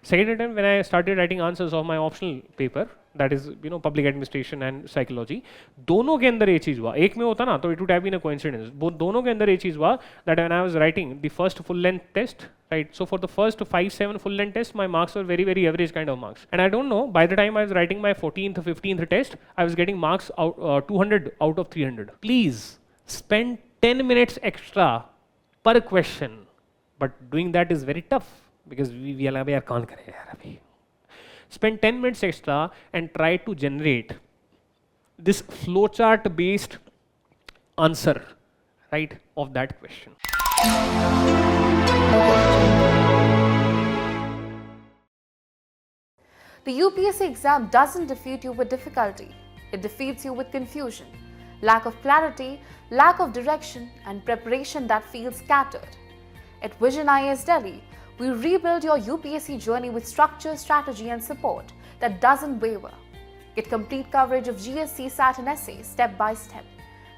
Second attempt, when I started writing answers of my optional paper, that is public administration and psychology, दोनों के अंदर ये चीज हुआ. एक में होता ना तो it would have been a coincidence. दोनों के अंदर ये चीज हुआ that when I was writing the first full length test, right? So for the first 5-7 full length test, my marks were very very average kind of marks. And I don't know, by the time I was writing my 14th 15th test, I was getting marks out 200 out of 300. Please spend 10 minutes extra per question, but doing that is very tough because we are यार कौन करे यार अभी. Spend 10 minutes extra and try to generate this flowchart based answer, right, of that question. The UPSC exam doesn't defeat you with difficulty. It defeats you with confusion, lack of clarity, lack of direction, and preparation that feels scattered. At Vision IAS Delhi, we rebuild your UPSC journey with structure, strategy, and support that doesn't waver. Get complete coverage of GSC, SAT, and essays step by step.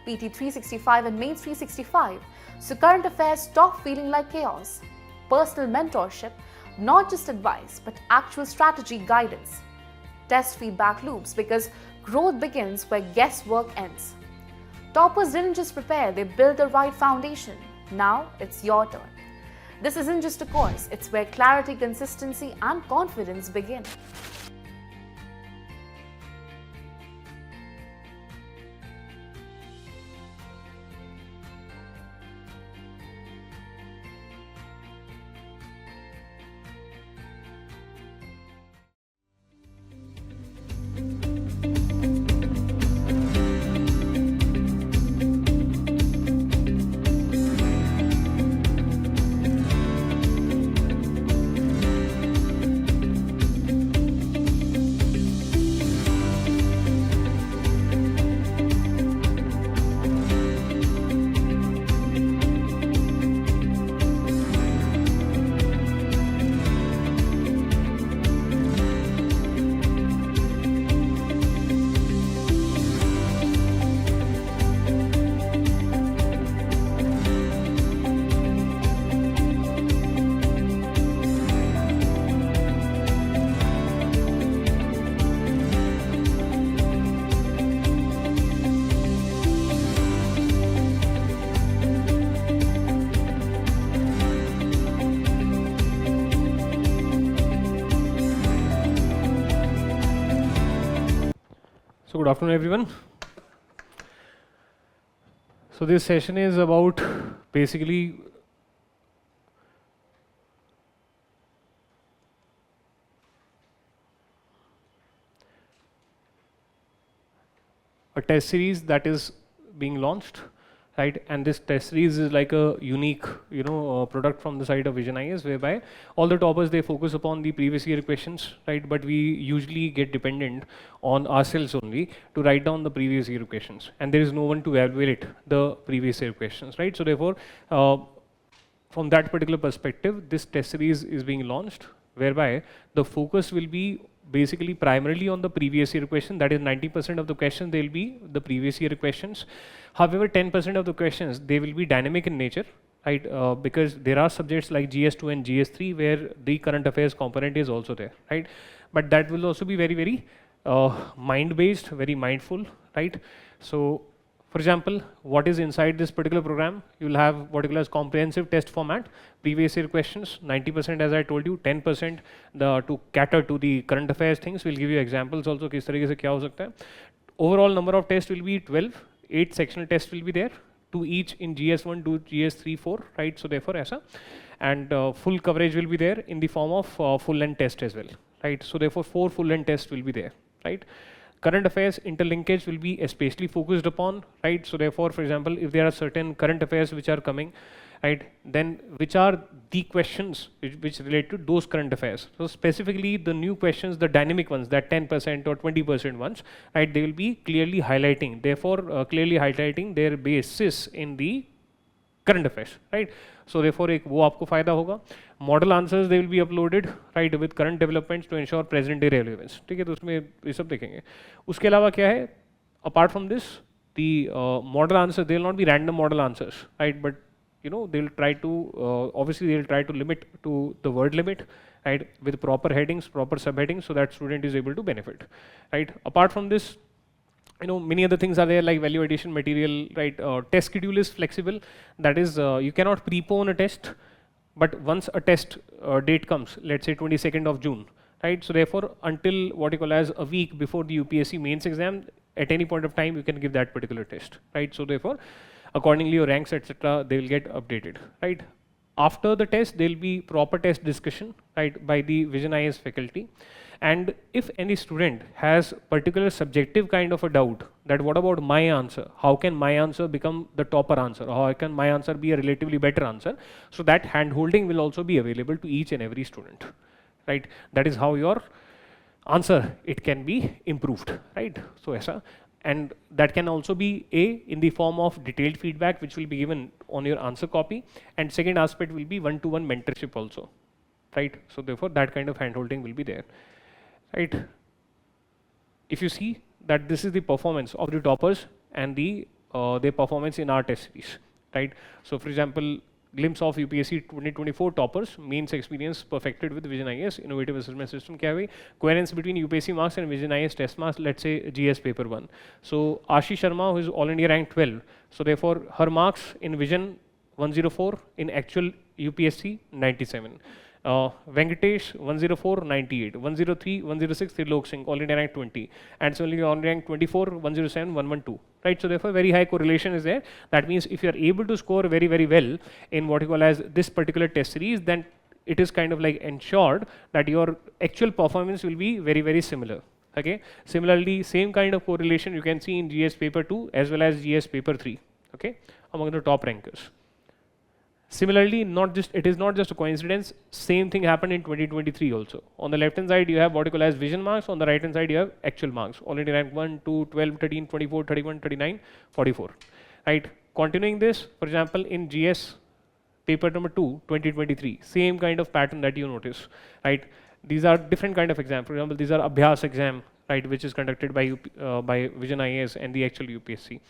PT 365 and Mains 365, so current affairs stop feeling like chaos. Personal mentorship, not just advice, but actual strategy guidance. Test feedback loops, because growth begins where guesswork ends. Toppers didn't just prepare, they built the right foundation. Now it's your turn. This isn't just a course, it's where clarity, consistency, and confidence begin. So good afternoon everyone. So this session is about basically a test series that is being launched, right? And this test series is like a unique, product from the side of Vision IAS, whereby all the toppers, they focus upon the previous year questions, right? But we usually get dependent on ourselves only to write down the previous year questions, and there is no one to evaluate the previous year questions, right? So therefore, from that particular perspective, this test series is being launched, whereby the focus will be basically primarily on the previous year question. That is 90% of the questions, they will be the previous year questions. However, 10% of the questions, they will be dynamic in nature, right? Because there are subjects like GS2 and GS3 where the current affairs component is also there, right? But that will also be very, very mind-based, very mindful, right? So, for example, what is inside this particular program? You will have what you call as comprehensive test format, previous year questions, 90% as I told you, 10% to cater to the current affairs things. We'll give you examples also किस तरीके से क्या हो सकता है. Overall number of tests will be 12, 8 sectional tests will be there, 2 each in GS1, 2 GS3, 4, right? So therefore ऐसा, and full coverage will be there in the form of full length test as well, right? So therefore 4 full length tests will be there, right? Current affairs interlinkage will be especially focused upon, right? So therefore, for example, if there are certain current affairs which are coming, right, then which are the questions which relate to those current affairs. So specifically the new questions, the dynamic ones, that 10% or 20% ones, right, they will be clearly highlighting, therefore clearly highlighting their basis in the current affairs, right? So therefore एक वो आपको फायदा होगा. Model answers they will be uploaded, right, with current developments to ensure present day relevance. ठीक है, तो उसमें ये सब देखेंगे. उसके अलावा क्या है? Apart from this, the model answers, they will not be random model answers, right? But they'll try to obviously they'll try to limit to the word limit, right, with proper headings, proper subheadings, so that student is able to benefit, right? Apart from this, many other things are there like value addition material, right? Test schedule is flexible. That is, you cannot prepone a test, but once a test date comes, let's say 22nd of June, right? So therefore, until what you call as a week before the UPSC mains exam, at any point of time, you can give that particular test, right? So therefore, accordingly, your ranks, etc., they will get updated, right? After the test, there will be proper test discussion, right, by the Vision IAS faculty. And if any student has particular subjective kind of a doubt that what about my answer? How can my answer become the topper answer? Or how can my answer be a relatively better answer? So that hand holding will also be available to each and every student, right? That is how your answer, it can be improved, right? So aisa. And that can also be in the form of detailed feedback, which will be given on your answer copy. And second aspect will be one-to-one mentorship also, right? So therefore, that kind of handholding will be there, right? If you see that this is the performance of the toppers and their performance in our test series, right? So for example, glimpse of UPSC 2024 toppers, mains experience perfected with Vision IAS, innovative assessment system kya hai, coherence between UPSC marks and Vision IAS test marks, let's say GS paper 1. So Ashi Sharma, who is all India rank 12, so therefore her marks in Vision 104, in actual UPSC 97. Venkatesh 104, 98, 103, 106, Trilok Singh, all India rank 20, and similarly on rank 24, 107, 112, right? So therefore, very high correlation is there. That means if you are able to score very, very well in what you call as this particular test series, then it is kind of like ensured that your actual performance will be very, very similar. Okay. Similarly, same kind of correlation you can see in GS paper 2 as well as GS paper 3. Okay, among the top rankers. Similarly, it is not just a coincidence, same thing happened in 2023 also. On the left hand side, you have what you call as vision marks, on the right hand side, you have actual marks. Already rank 1, 2, 12, 13, 24, 31, 39, 44. Right? Continuing this, for example, in GS paper number 2, 2023, same kind of pattern that you notice. Right? These are different kind of exams. For example, these are Abhyas exam, right, which is conducted by Vision IAS and the actual UPSC.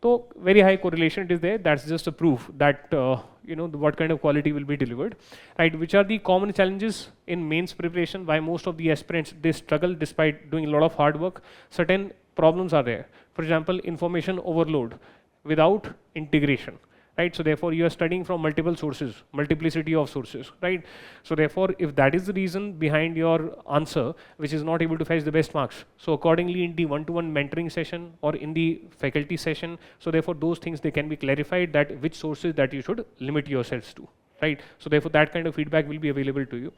So very high correlation it is there. That's just a proof that what kind of quality will be delivered, right? Which are the common challenges in mains preparation? Why most of the aspirants they struggle despite doing a lot of hard work? Certain problems are there. For example, information overload without integration. Right, so therefore you are studying from multiple sources, multiplicity of sources, right? So therefore, if that is the reason behind your answer, which is not able to fetch the best marks, so accordingly in the one-to-one mentoring session or in the faculty session, so therefore those things they can be clarified that which sources that you should limit yourselves to, right? So therefore that kind of feedback will be available to you.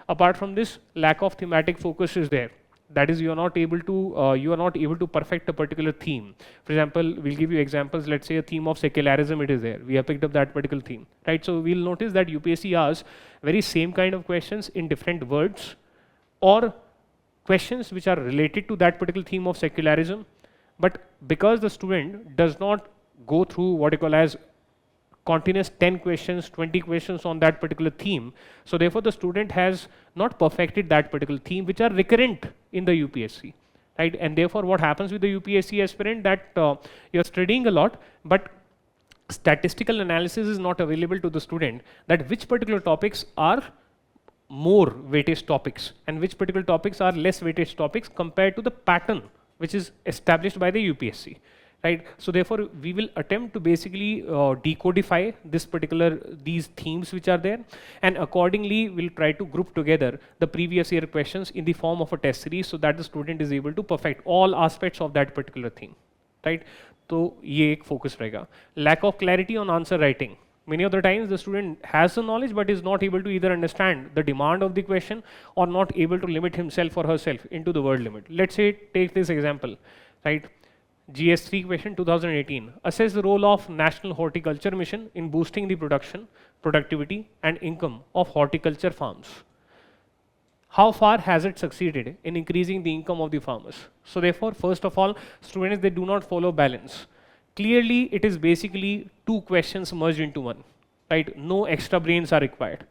Apart from this, lack of thematic focus is there. That is, you are not able to perfect a particular theme. For example, we'll give you examples. Let's say a theme of secularism, it is there. We have picked up that particular theme, right? So we'll notice that UPSC asks very same kind of questions in different words, or questions which are related to that particular theme of secularism. But because the student does not go through what you call as continuous 10 questions, 20 questions on that particular theme. So therefore the student has not perfected that particular theme which are recurrent in the UPSC, right? And therefore what happens with the UPSC aspirant that you're studying a lot, but statistical analysis is not available to the student that which particular topics are more weightage topics and which particular topics are less weightage topics compared to the pattern which is established by the UPSC. Right, so therefore we will attempt to basically decodify these themes which are there, and accordingly we'll try to group together the previous year questions in the form of a test series so that the student is able to perfect all aspects of that particular theme, right? So ये एक focus रहेगा. Lack of clarity on answer writing. Many of the times the student has the knowledge but is not able to either understand the demand of the question or not able to limit himself or herself into the word limit. Let's say take this example, right? GS3 question 2018. Assess the role of National Horticulture Mission in boosting the production, productivity and income of horticulture farms. How far has it succeeded in increasing the income of the farmers? So therefore, first of all, students, they do not follow balance. Clearly, it is basically two questions merged into one, right? No extra brains are required.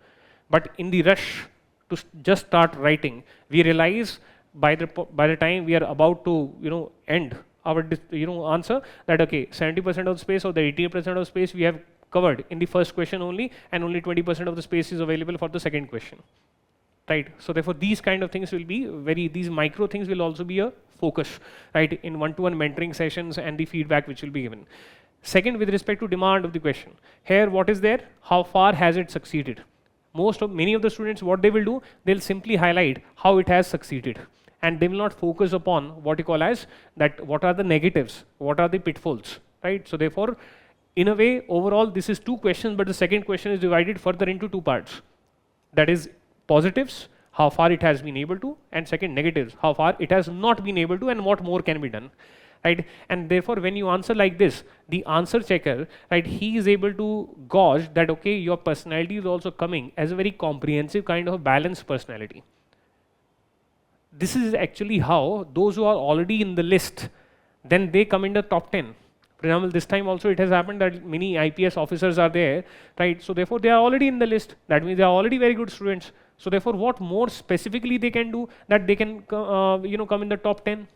But in the rush to just start writing, we realize by the time we are about to end our answer that okay, 70% of the space or the 80% of space we have covered in the first question only, and only 20% of the space is available for the second question, right? So therefore these kind of things will be these micro things will also be a focus, right, in one-to-one mentoring sessions and the feedback which will be given. Second, with respect to demand of the question, here what is there, how far has it succeeded? Many of the students, what they will do, they'll simply highlight how it has succeeded, and they will not focus upon what you call as that, what are the negatives, what are the pitfalls, right? So therefore, in a way, overall, this is 2 questions, but the second question is divided further into 2 parts. That is positives, how far it has been able to, and second, negatives, how far it has not been able to, and what more can be done, right? And therefore, when you answer like this, the answer checker, right, he is able to gauge that, okay, your personality is also coming as a very comprehensive kind of balanced personality. This is actually how those who are already in the list, then they come in the top 10. For example, this time also it has happened that many IPS officers are there, right? So therefore they are already in the list. That means they are already very good students. So therefore, what more specifically they can do that they can come in the top 10,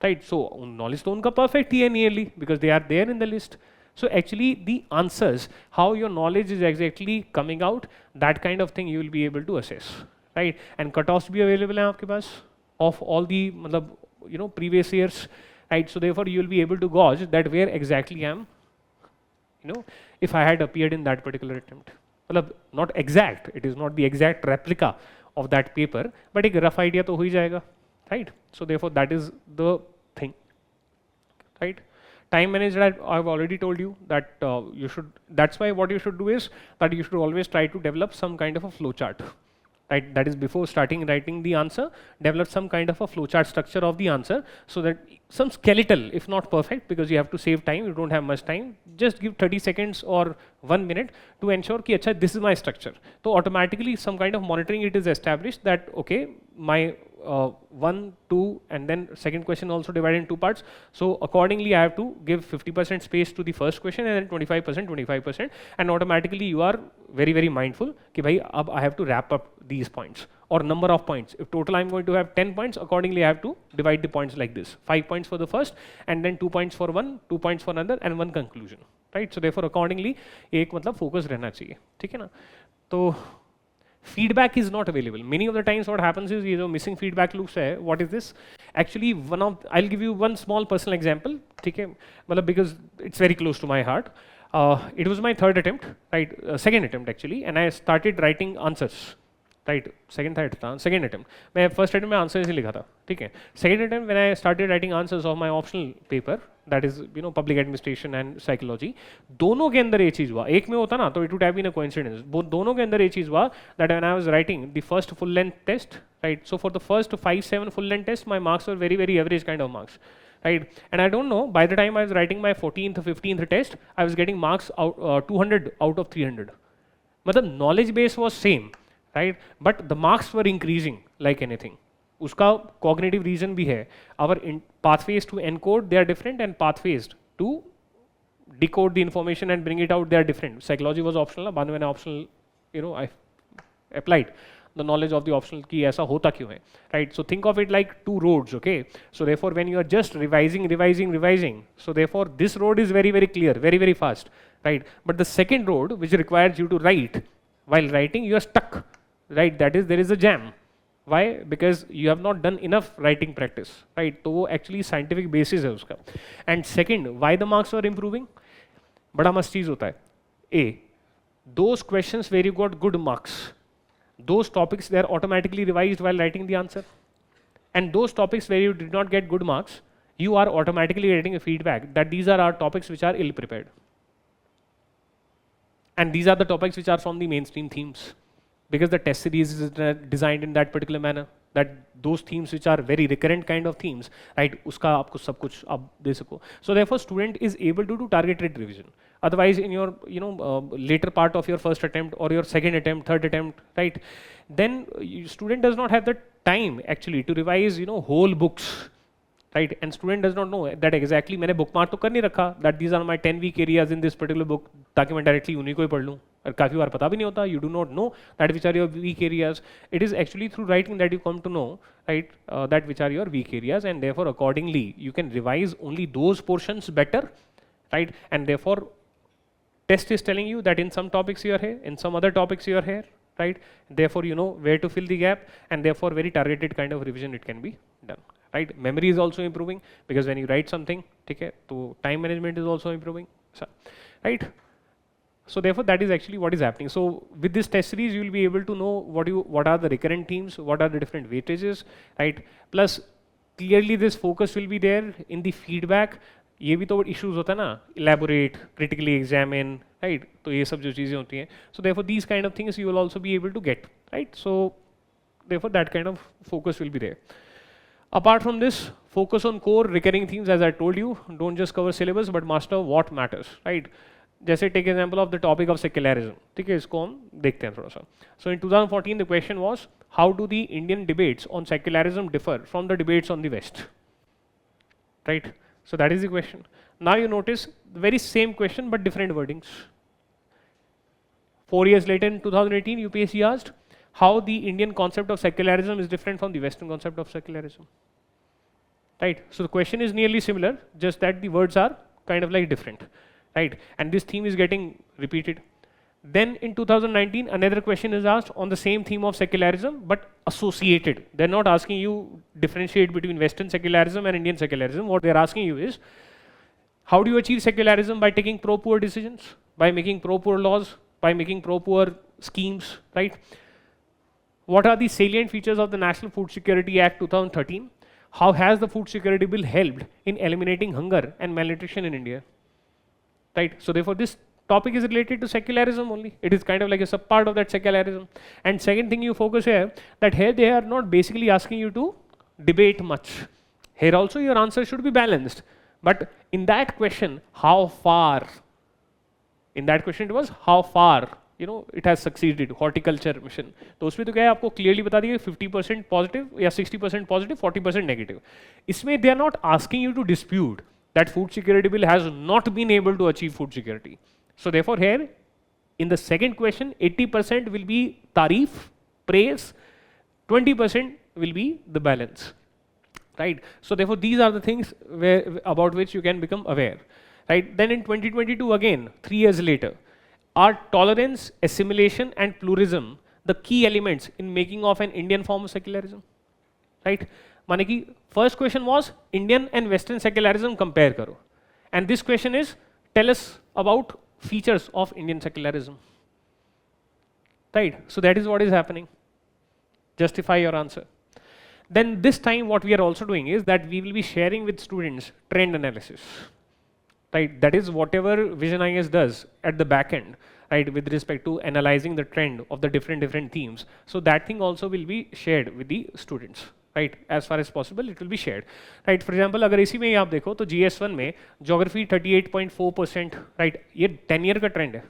right? So knowledge to unka perfect hi hai nearly, because they are there in the list. So actually the answers, how your knowledge is exactly coming out, that kind of thing you will be able to assess, right? And cutoffs bhi available hai aapke paas of all the previous years, right? So therefore you will be able to gauge that where exactly I am, if I had appeared in that particular attempt. Not exact, it is not the exact replica of that paper, but a rough idea to ho hi jayega, right? So therefore that is the thing, right? Time management, I've already told you that that's why what you should do is that you should always try to develop some kind of a flow chart, right? That is, before starting writing the answer, develop some kind of a flowchart structure of the answer, so that some skeletal, if not perfect, because you have to save time, you don't have much time, just give 30 seconds or 1 minute to ensure ki acha, this is my structure. So automatically some kind of monitoring it is established that, okay, my 1, 2, and then second question also divided in 2 parts. So accordingly I have to give 50% space to the first question and then 25%, and automatically you are very, very mindful ki bhai, ab I have to wrap up these points or number of points. If total I'm going to have 10 points, accordingly I have to divide the points like this: 5 points for the first, and then 2 points for one, 2 points for another, and 1 conclusion, right? So therefore accordingly एक मतलब focus रहना चाहिए, ठीक है ना? तो feedback is not available. Many of the times what happens is, missing feedback loops hai. What is this? Actually, I'll give you one small personal example, because it's very close to my heart. It was my third attempt, right? Second attempt actually, and I started writing answers, right? Second attempt. मैं first attempt में answers ही लिखा था, ठीक है? Second attempt when I started writing answers of my optional paper, that is public administration and psychology, दोनों के अंदर ये चीज़ हुआ. एक में होता ना तो it would have been a coincidence. दोनों के अंदर ये चीज़ हुआ that when I was writing the first full length test, right? So for the first 5-7 full length test, my marks were very, very average kind of marks, right? And I don't know, by the time I was writing my 14th 15th test, I was getting marks 200 out of 300. मतलब knowledge base was same, right? But the marks were increasing like anything. उसका cognitive reason भी है. Our pathways to encode, they are different, and pathways to decode the information and bring it out, they are different. Psychology was optional, बाद में मैंने optional, I applied the knowledge of the optional कि ऐसा होता क्यों है, right? So think of it like 2 roads, okay? So therefore when you are just revising, so therefore this road is very, very clear, very, very fast, right? But the second road, which requires you to write, while writing you are stuck, right? That is, there is a jam. Why? Because you have not done enough writing practice, right? तो वो actually scientific basis है उसका. And second, why the marks were improving? बड़ा मस्त चीज़ होता है. A, those questions where you got good marks, those topics they are automatically revised while writing the answer. And those topics where you did not get good marks, you are automatically getting a feedback that these are our topics which are ill prepared. And these are the topics which are from the mainstream themes. Because the test series is designed in that particular manner, that those themes which are very recurrent kind of themes, right, uska aapko sab kuch ab de sako. So therefore student is able to do targeted revision. Otherwise in your later part of your first attempt or your second attempt, third attempt, right, then student does not have the time actually to revise whole books, right? And student does not know that exactly मैंने bookmark तो कर नहीं रखा that these are my 10 weak areas in this particular book ताकि मैं directly उन्हीं को ही पढ़ लूँ. और काफ़ी बार पता भी नहीं होता, you do not know that which are your weak areas. It is actually through writing that you come to know, right, that which are your weak areas, and therefore accordingly you can revise only those portions better, right? And therefore test is telling you that in some topics you are here, in some other topics you are here, right? Therefore, you know where to fill the gap, and therefore very targeted kind of revision it can be done, right? Memory is also improving because when you write something, okay, so time management is also improving, so, right? So therefore, that is actually what is happening. So with this test series, you will be able to know what are the recurrent themes, what are the different weightages, right? Plus, clearly this focus will be there in the feedback. ये भी तो issues होता है ना, elaborate, critically examine, right? तो ये सब जो चीजें होती हैं. So therefore, these kind of things you will also be able to get, right? So therefore, that kind of focus will be there. Apart from this, focus on core recurring themes, as I told you. Don't just cover syllabus, but master what matters, right? जैसे take example of the topic of secularism, ठीक है, इसको हम देखते हैं थोड़ा सा. So in 2014 the question was, how do the Indian debates on secularism differ from the debates on the West, right? So that is the question. Now you notice the very same question but different wordings. 4 years later in 2018 UPSC asked how the Indian concept of secularism is different from the Western concept of secularism, right? So the question is nearly similar, just that the words are kind of like different, right? And this theme is getting repeated. Then in 2019, another question is asked on the same theme of secularism, but associated. They're not asking you differentiate between Western secularism and Indian secularism. What they're asking you is, how do you achieve secularism? By taking pro-poor decisions, by making pro-poor laws, by making pro-poor schemes, right? What are the salient features of the National Food Security Act 2013? How has the Food Security Bill helped in eliminating hunger and malnutrition in India? Right, so therefore this topic is related to secularism only. It is kind of like a sub part of that secularism. And second thing you focus here, that here they are not basically asking you to debate much. Here also your answer should be balanced. But in that question, how far? In that question it was how far, you know, it has succeeded, horticulture mission. तो उसमें तो क्या है, आपको clearly बता दिया 50% positive या 60% positive, 40% negative. इसमें they are not asking you to dispute that food security bill has not been able to achieve food security. So therefore here, in the second question, 80% will be tarif, praise, 20% will be the balance, right? So therefore these are the things about which you can become aware, right? Then in 2022 again, 3 years later, are tolerance, assimilation and pluralism the key elements in making of an Indian form of secularism, right? माने कि first question was Indian and Western secularism compare करो, and this question is tell us about features of Indian secularism, right? So that is what is happening. Justify your answer. Then this time what we are also doing is that we will be sharing with students trend analysis, right? That is whatever Vision IS does at the back end, right, with respect to analyzing the trend of the different themes. So that thing also will be shared with the students, right? As far as possible it will be shared, right? For example, अगर इसी में ही आप देखो तो GS1 में geography 38.4%, right? ये 10 year का trend है,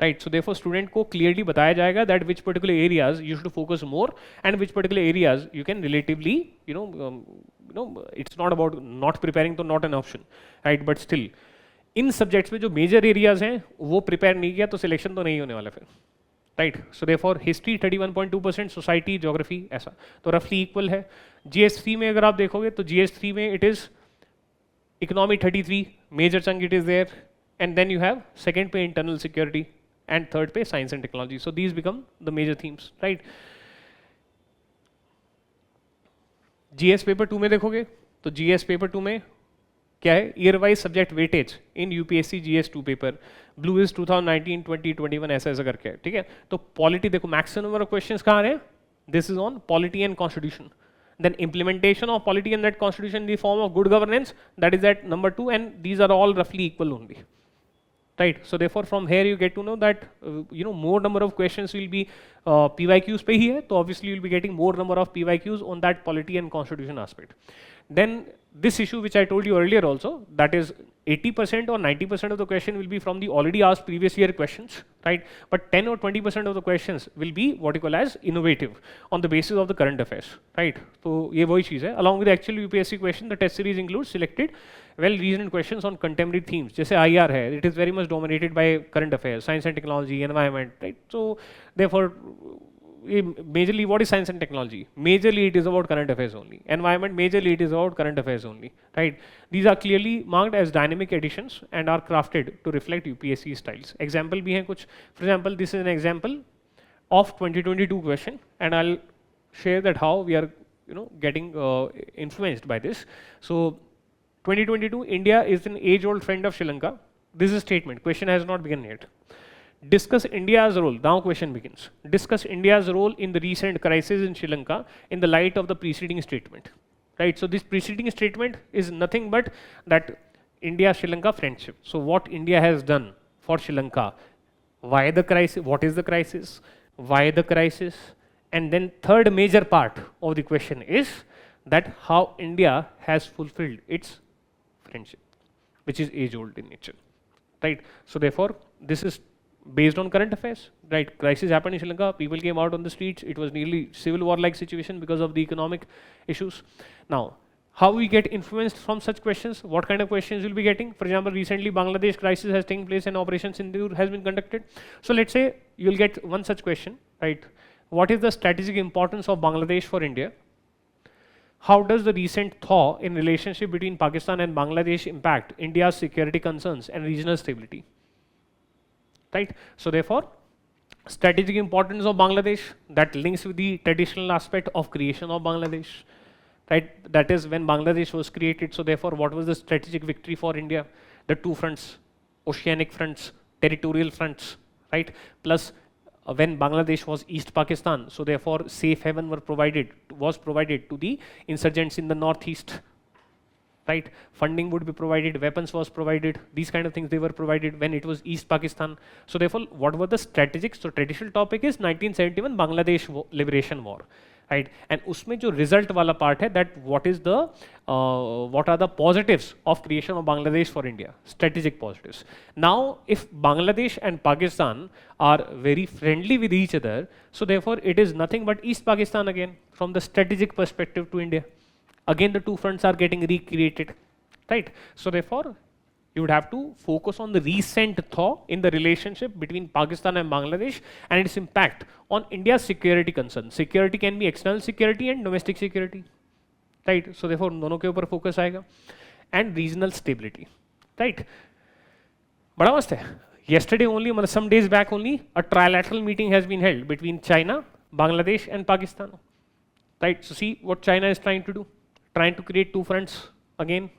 right? So therefore student को clearly बताया जाएगा that which particular areas you should focus more and which particular areas you can relatively, it's not about not preparing, तो not an option, right? But still in subjects में जो major areas हैं वो prepare नहीं किया तो selection तो नहीं होने वाला फिर, right? So therefore history 31.2%, society, geography ऐसा तो roughly equal है. GS3 में अगर आप देखोगे तो GS3 में it is economy 33, major chunk it is there, and then you have second पे internal security and third पे science and technology. So these become the major themes, right? GS paper 2 में देखोगे तो GS पेपर 2 में क्या है, year wise subject weightage in UPSC GS2 paper, blue is 2019, 20, 21 ऐसा ऐसा करके, ठीक है? तो पॉलिटी देखो मैक्सिमम नंबर ऑफ क्वेश्चंस कहाँ रहे, this is on polity and constitution. Then implementation of polity and that constitution in the form of good governance, that is at number 2, and these are all roughly equal only, right? So therefore from here you get to know that more number of questions will be PYQs पे ही है, तो obviously you will be getting more number of PYQs on that polity and constitution aspect. Then this issue which I told you earlier also, that is 80% or 90% of the question will be from the already asked previous year questions, right? But 10 or 20% of the questions will be what you call as innovative on the basis of the current affairs, right? So ये वही चीज़ है. Along with the actual UPSC question, the test series includes selected well-reasoned questions on contemporary themes. जैसे IR है, it is very much dominated by current affairs, science and technology, environment, right? So therefore majorly what is science and technology? Majorly it is about current affairs only. Environment, majorly it is about current affairs only, right? These are clearly marked as dynamic additions and are crafted to reflect UPSC styles. Example भी हैं कुछ. For example, this is an example of 2022 question, and I'll share that how we are getting influenced by this. So 2022, India is an age-old friend of Sri Lanka. This is a statement. Question has not begun yet. Discuss India's role. Now question begins. Discuss India's role in the recent crisis in Sri Lanka in the light of the preceding statement. Right. So this preceding statement is nothing but that India-Sri Lanka friendship. So what India has done for Sri Lanka, why the crisis, what is the crisis, why the crisis, and then third major part of the question is that how India has fulfilled its friendship, which is age-old in nature. Right. So therefore, this is based on current affairs, right? Crisis happened in Sri Lanka, people came out on the streets, it was nearly civil war-like situation because of the economic issues. Now, how we get influenced from such questions, what kind of questions you'll be getting? For example, recently Bangladesh crisis has taken place and Operation Sindoor has been conducted. So let's say you'll get one such question, right? What is the strategic importance of Bangladesh for India? How does the recent thaw in relationship between Pakistan and Bangladesh impact India's security concerns and regional stability? Right? So therefore, strategic importance of Bangladesh, that links with the traditional aspect of creation of Bangladesh. Right? That is when Bangladesh was created. So therefore, what was the strategic victory for India? The two fronts, oceanic fronts, territorial fronts, right? Plus, when Bangladesh was East Pakistan, so therefore safe haven was provided to the insurgents in the northeast. Right, funding would be provided, weapons was provided, these kind of things they were provided when it was East Pakistan. So therefore, what were the strategic? So traditional topic is 1971 Bangladesh Liberation War, right? And usme jo result wala part hai, that what are the positives of creation of Bangladesh for India? Strategic positives. Now, if Bangladesh and Pakistan are very friendly with each other, so therefore it is nothing but East Pakistan again from the strategic perspective to India. Again, the two fronts are getting recreated, right? So therefore, you would have to focus on the recent thaw in the relationship between Pakistan and Bangladesh and its impact on India's security concerns. Security can be external security and domestic security, right? So therefore, दोनों के ऊपर focus आएगा. And regional stability, right? बड़ा मस्त है. Yesterday only, some days back only, a trilateral meeting has been held between China, Bangladesh and Pakistan, right? So see what China is trying to do. Trying to create two fronts again,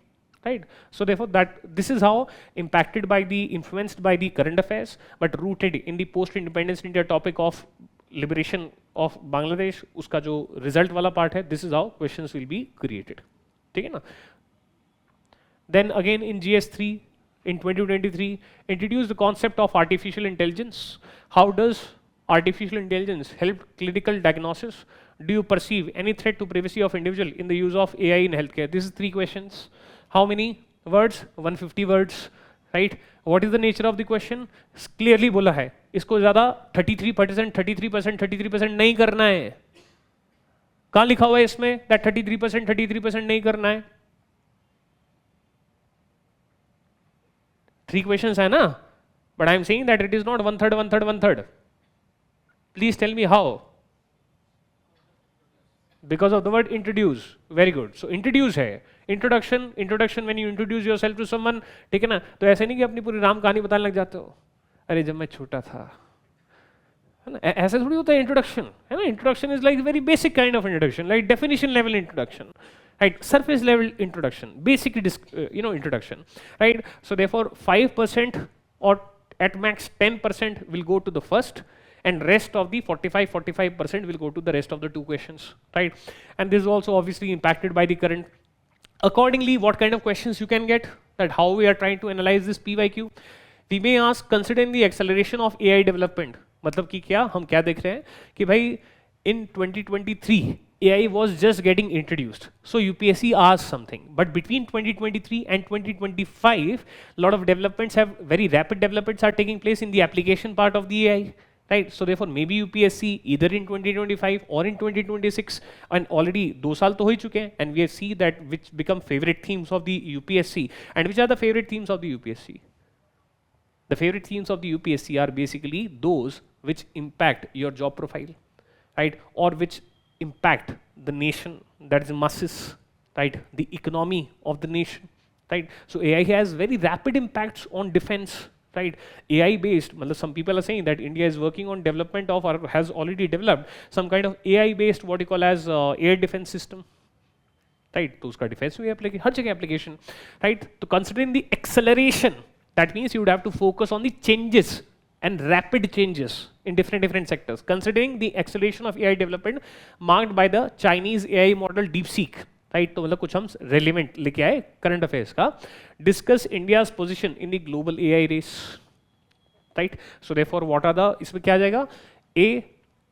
right? So therefore, this is how influenced by the current affairs, but rooted in the post-independence India topic of liberation of Bangladesh. Uska jo result wala part hai, this is how questions will be created. Okay, na? Then again in GS3 in 2023, introduce the concept of artificial intelligence. How does artificial intelligence help clinical diagnosis? Do you perceive any threat to privacy of individual in the use of AI in healthcare? This is 3 questions. How many words? 150 words, right? What is the nature of the question? Clearly बोला है, इसको ज़्यादा 33% नहीं करना है. कहाँ लिखा हुआ है इसमें that 33% नहीं करना है? 3 questions है ना? But I am saying that it is not 1/3. Please tell me how. Because of the word introduce. Very good. So introduce है. Introduction when you introduce yourself to someone, ठीक है ना? तो ऐसे नहीं कि अपनी पूरी राम कहानी बताने लग जाते हो. अरे जब मैं छोटा था, है ना? ऐसे थोड़ी होता है introduction, है ना? Introduction is like very basic kind of introduction, like definition level introduction, right? Surface level introduction, basic introduction, right? So therefore 5% or at max 10% will go to the first, and rest of the 45% will go to the rest of the 2 questions, right? And this is also obviously impacted by the current. Accordingly, what kind of questions you can get, that how we are trying to analyze this PYQ. We may ask, considering the acceleration of AI development, मतलब कि क्या हम क्या देख रहे हैं कि भाई in 2023 AI was just getting introduced, so UPSC asked something, but between 2023 and 2025 a lot of very rapid developments are taking place in the application part of the AI. Right, so therefore maybe UPSC either in 2025 or in 2026, and already 2 साल तो हो ही चुके हैं, and we see that which become favorite themes of the UPSC. And which are the favorite themes of the UPSC? The favorite themes of the UPSC are basically those which impact your job profile, right, or which impact the nation, that is masses, right, the economy of the nation, right. So AI has very rapid impacts on defense, right? AI based, matlab some people are saying that India is working on development of or has already developed some kind of AI based what you call as air defense system, right? तो उसका defense में हर जगह application, right? तो considering the acceleration, that means you would have to focus on the changes and rapid changes in different sectors. Considering the acceleration of AI development marked by the Chinese AI model DeepSeek, right? तो मतलब कुछ हम relevant लेके आए current affairs का. Discuss India's position in the global AI race, right? So therefore, what are the इसमें क्या जाएगा? A,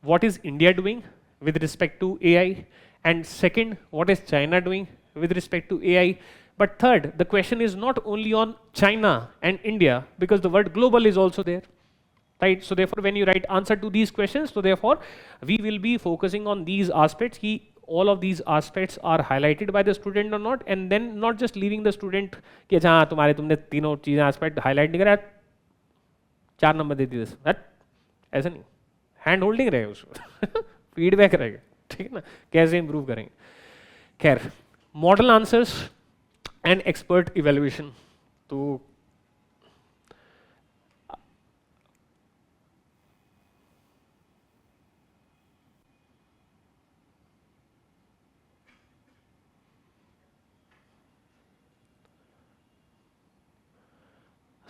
what is India doing with respect to AI? And second, what is China doing with respect to AI? But third, the question is not only on China and India, because the word global is also there, right? So therefore, when you write answer to these questions, so therefore, we will be focusing on these aspects. कि all of these aspects are highlighted by the student or not, and then not just leaving the student कि अच्छा हाँ तुमने तीनों चीजें aspect highlight नहीं करा, 4 number दे दिए, ऐसा नहीं, हैंड होल्डिंग रहेगा उसको, फीडबैक रहेगा, ठीक है ना, कैसे इंप्रूव करेंगे. खैर, model answers and expert evaluation. तो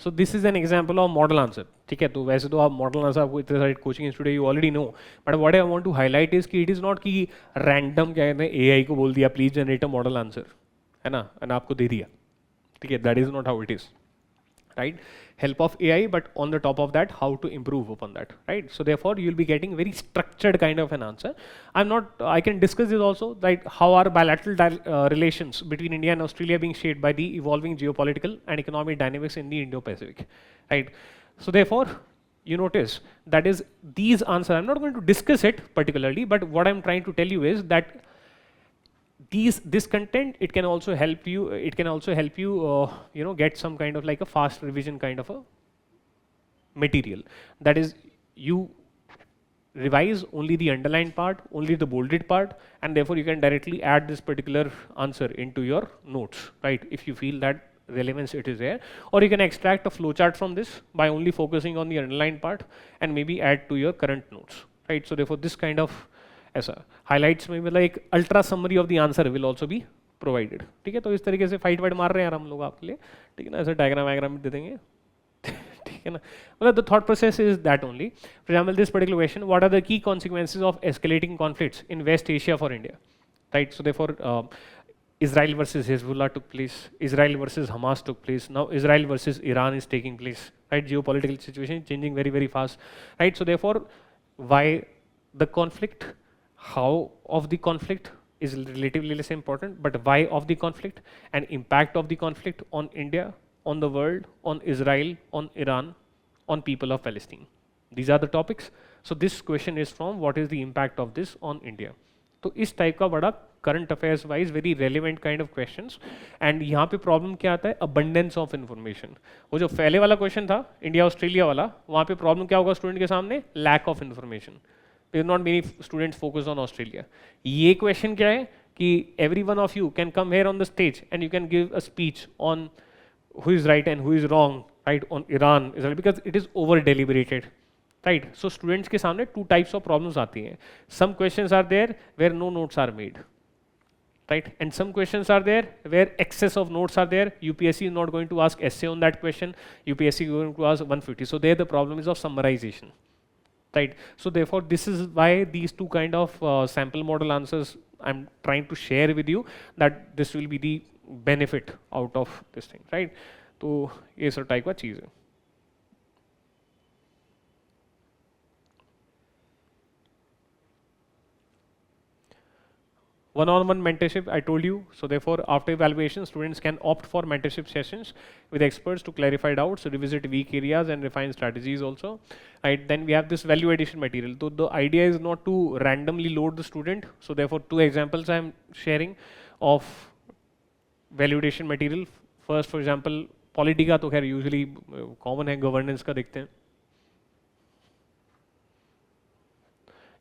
so this is an example of model answer. ठीक है, तो वैसे तो आप मॉडल आंसर आपको इतने सारे coaching institute you already know, but what I want to highlight is कि इट इज नॉट कि रैंडम क्या कहते हैं एआई को बोल दिया please generate a model answer, है ना, एंड आपको दे दिया, ठीक है, that is not how it is, right? Help of AI, but on the top of that, how to improve upon that, right? So therefore, you'll be getting very structured kind of an answer. I can discuss this also, right? How are bilateral relations between India and Australia being shaped by the evolving geopolitical and economic dynamics in the Indo-Pacific, right? So therefore, you notice that is these answers. I'm not going to discuss it particularly, but what I'm trying to tell you is that this content, it can also help you, get some kind of like a fast revision kind of a material. That is, you revise only the underlined part, only the bolded part, and therefore you can directly add this particular answer into your notes, right? If you feel that relevance it is there, or you can extract a flowchart from this by only focusing on the underlined part and maybe add to your current notes, right? So therefore, this kind of ऐसा highlights में मतलब एक ultra summary of the answer will also be provided, ठीक है. तो इस तरीके से फाइट वाइट मार रहे हैं यार हम लोग आपके लिए, ठीक है ना, ऐसे डायग्राम वायग्राम दे देंगे, ठीक है ना. मतलब the thought process is that only. For example this particular question, what are the key consequences of escalating conflicts in West Asia for India, right? So therefore Israel versus Hezbollah took place, Israel versus Hamas took place, now Israel versus Iran is taking place, right? Geopolitical situation changing very, very fast, right? So therefore, why the conflict, how of the conflict is relatively less important, but why of the conflict and impact of the conflict on India, on the world, on Israel, on Iran, on people of Palestine. These are the topics. So this question is from what is the impact of this on India. तो इस type का बड़ा current affairs wise very relevant kind of questions. And यहाँ पे problem क्या आता है, abundance of information. वो जो पहले वाला क्वेश्चन था इंडिया ऑस्ट्रेलिया वाला, वहाँ पे प्रॉब्लम क्या होगा स्टूडेंट के सामने, lack of information. Not many students focus on Australia. ये क्वेश्चन क्या है कि every one of you can come here on the stage and you can give a speech on who is right and who is wrong, right, on Iran, Israel, because it is over deliberated, right? So students के सामने two types of problems आती हैं. Some questions are there where no notes are made, right? And some questions are there where excess of notes are there. UPSC is not going to ask essay on that question. UPSC is going to ask 150. So there the problem is of summarization, right? So therefore this is why these two kind of sample model answers I'm trying to share with you, that this will be the benefit out of this thing, right? तो ये सब type का चीज़ है. One-on-one mentorship, I told you. So therefore, after evaluation, students can opt for mentorship sessions with experts to clarify doubts, revisit weak areas, and refine strategies also. Right? Then we have this value addition material. So the idea is not to randomly load the student. So therefore, two examples I am sharing of value addition material. First, for example, polity का तो खैर usually common है, governance का देखते हैं.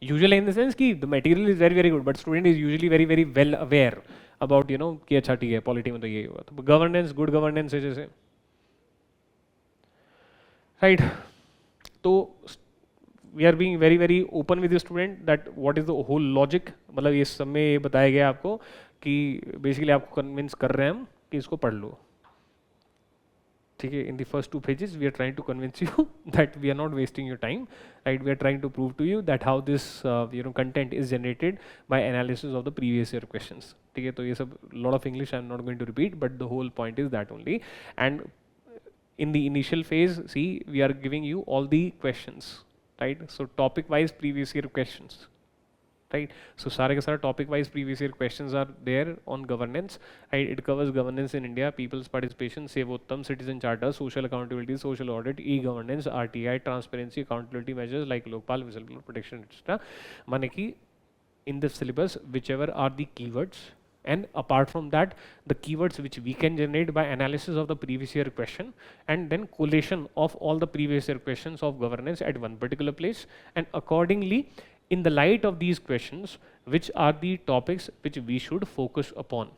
Usually in the sense कि the material is very very good, but student is usually very very well aware about कि अच्छा ठीक है पॉलिटी में तो ये हुआ, तो गवर्नेंस, गुड गवर्नेंस है जैसे. right? तो we are being very very open with the student that what is the whole logic, मतलब ये सब में ये बताया गया आपको कि basically आपको convince कर रहे हैं हम कि इसको पढ़ लो, ठीक है? In the first 2 pages we are trying to convince you that we are not wasting your time, right? We are trying to prove to you that how this content is generated by analysis of the previous year questions, ठीक है? तो ये सब lot of English I am not going to repeat, but the whole point is that only. And in the initial phase, see, we are giving you all the questions, right? So topic wise previous year questions, right? So सारे के सारे topic wise previous year questions are there on governance, right? It covers governance in India, people's participation, Sevottam, citizen charter, social accountability, social audit, e-governance, RTI, transparency, accountability measures like Lokpal, whistleblower protection, etc. माने कि in the syllabus whichever are the keywords, and apart from that the keywords which we can generate by analysis of the previous year question and then collation of all the previous year questions of governance at one particular place, and accordingly in the light of these questions which are the topics which we should focus upon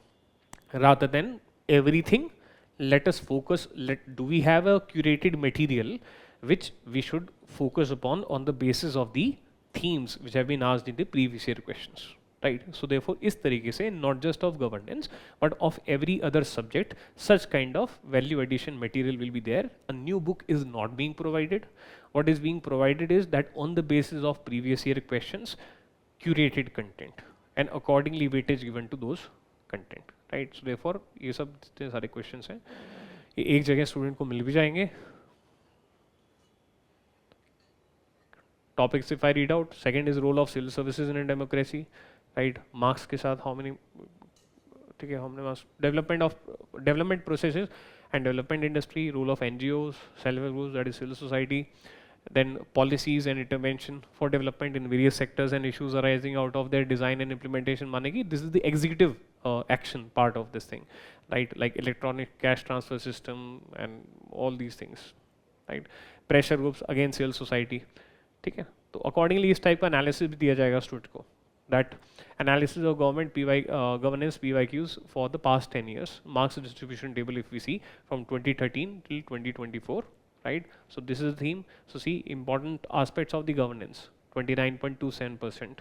rather than everything. Let us focus, do we have a curated material which we should focus upon on the basis of the themes which have been asked in the previous year questions, right? So therefore इस तरीके से not just of governance but of every other subject such kind of value addition material will be there. A new book is not being provided. What is being provided is that on the basis of previous year questions curated content and accordingly weightage given to those content, right? So therefore ये सब जितने सारे questions हैं ये एक जगह student को मिल भी जाएंगे. Topics if I read out, second is role of civil services in a democracy, right? Marks के साथ how many, ठीक है, हमने marks development of development processes and development industry, role of NGOs, self-help groups, that is civil society, then policies and intervention for development in various sectors and issues arising out of their design and implementation. माने कि this is the executive action part of this thing, right? Like electronic cash transfer system and all these things, right? Pressure groups, again civil society, ठीक है? तो accordingly इस type का analysis भी दिया जाएगा student को. That analysis of government governance PYQs for the past 10 years, marks distribution table if we see from 2013 till 2024, right? So this is the theme. So see important aspects of the governance, 29.27%,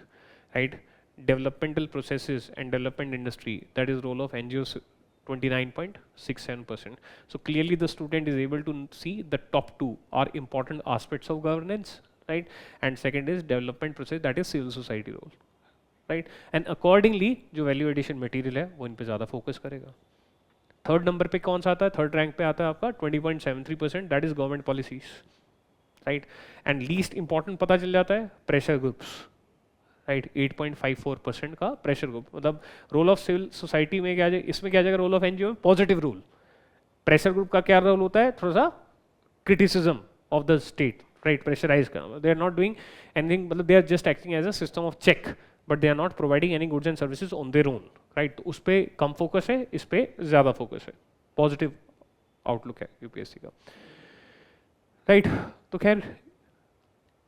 right? Developmental processes and development industry, that is role of NGOs, 29.67%. So clearly the student is able to see the top 2 are important aspects of governance, right? And second is development process, that is civil society role, right? And accordingly जो value addition material है वो इन पे ज़्यादा focus करेगा. Third number पे कौन सा आता है? थर्ड रैंक पे आता है आपका 20.73%, that is government policies, right? And least important पता चल जाता है pressure groups, right? 8.54% का pressure group. मतलब role of civil society में क्या जाएगा, इसमें क्या जाएगा role of NGO में positive role. Pressure group का क्या role होता है? थोड़ा सा criticism of the state, right? Pressurize करना. They are not doing anything, मतलब they are just acting as a system of check, but they are not providing any goods and services on their own, right? तो उस पे कम focus है, इस पे ज़्यादा focus है. पॉजिटिव आउटलुक है यूपीएससी का, राइट? तो खैर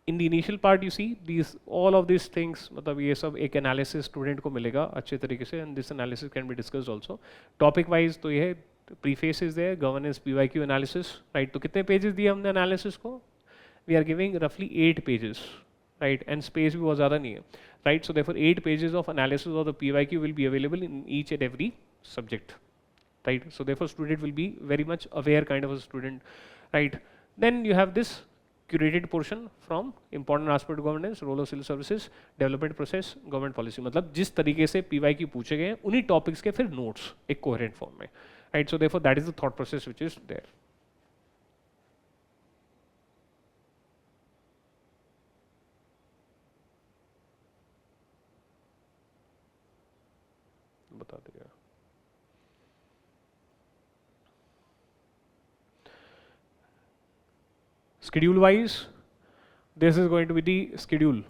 in the initial part you see these all of this things, मतलब ये सब एक एनालिसिस स्टूडेंट को मिलेगा अच्छे तरीके से, and this analysis can be discussed also. Topic wise तो ये है, preface is there, governance PYQ analysis, right? तो कितने पेजेस दिए हमने एनालिसिस को? वी आर गिविंग रफली 8 पेजेस, right? And space भी बहुत ज़्यादा नहीं है, right? So therefore 8 pages of analysis of the PYQ will be available in each and every subject, right? So therefore student will be very much aware kind of a student, right? Then you have this curated portion from important aspect of governance, role of civil services, development process, government policy. मतलब जिस तरीके से PYQ पूछे गए हैं उन्हीं topics के फिर notes एक coherent form में, right? So therefore that is the thought process which is there. बता देगा. Schedule wise, this is going to be the schedule.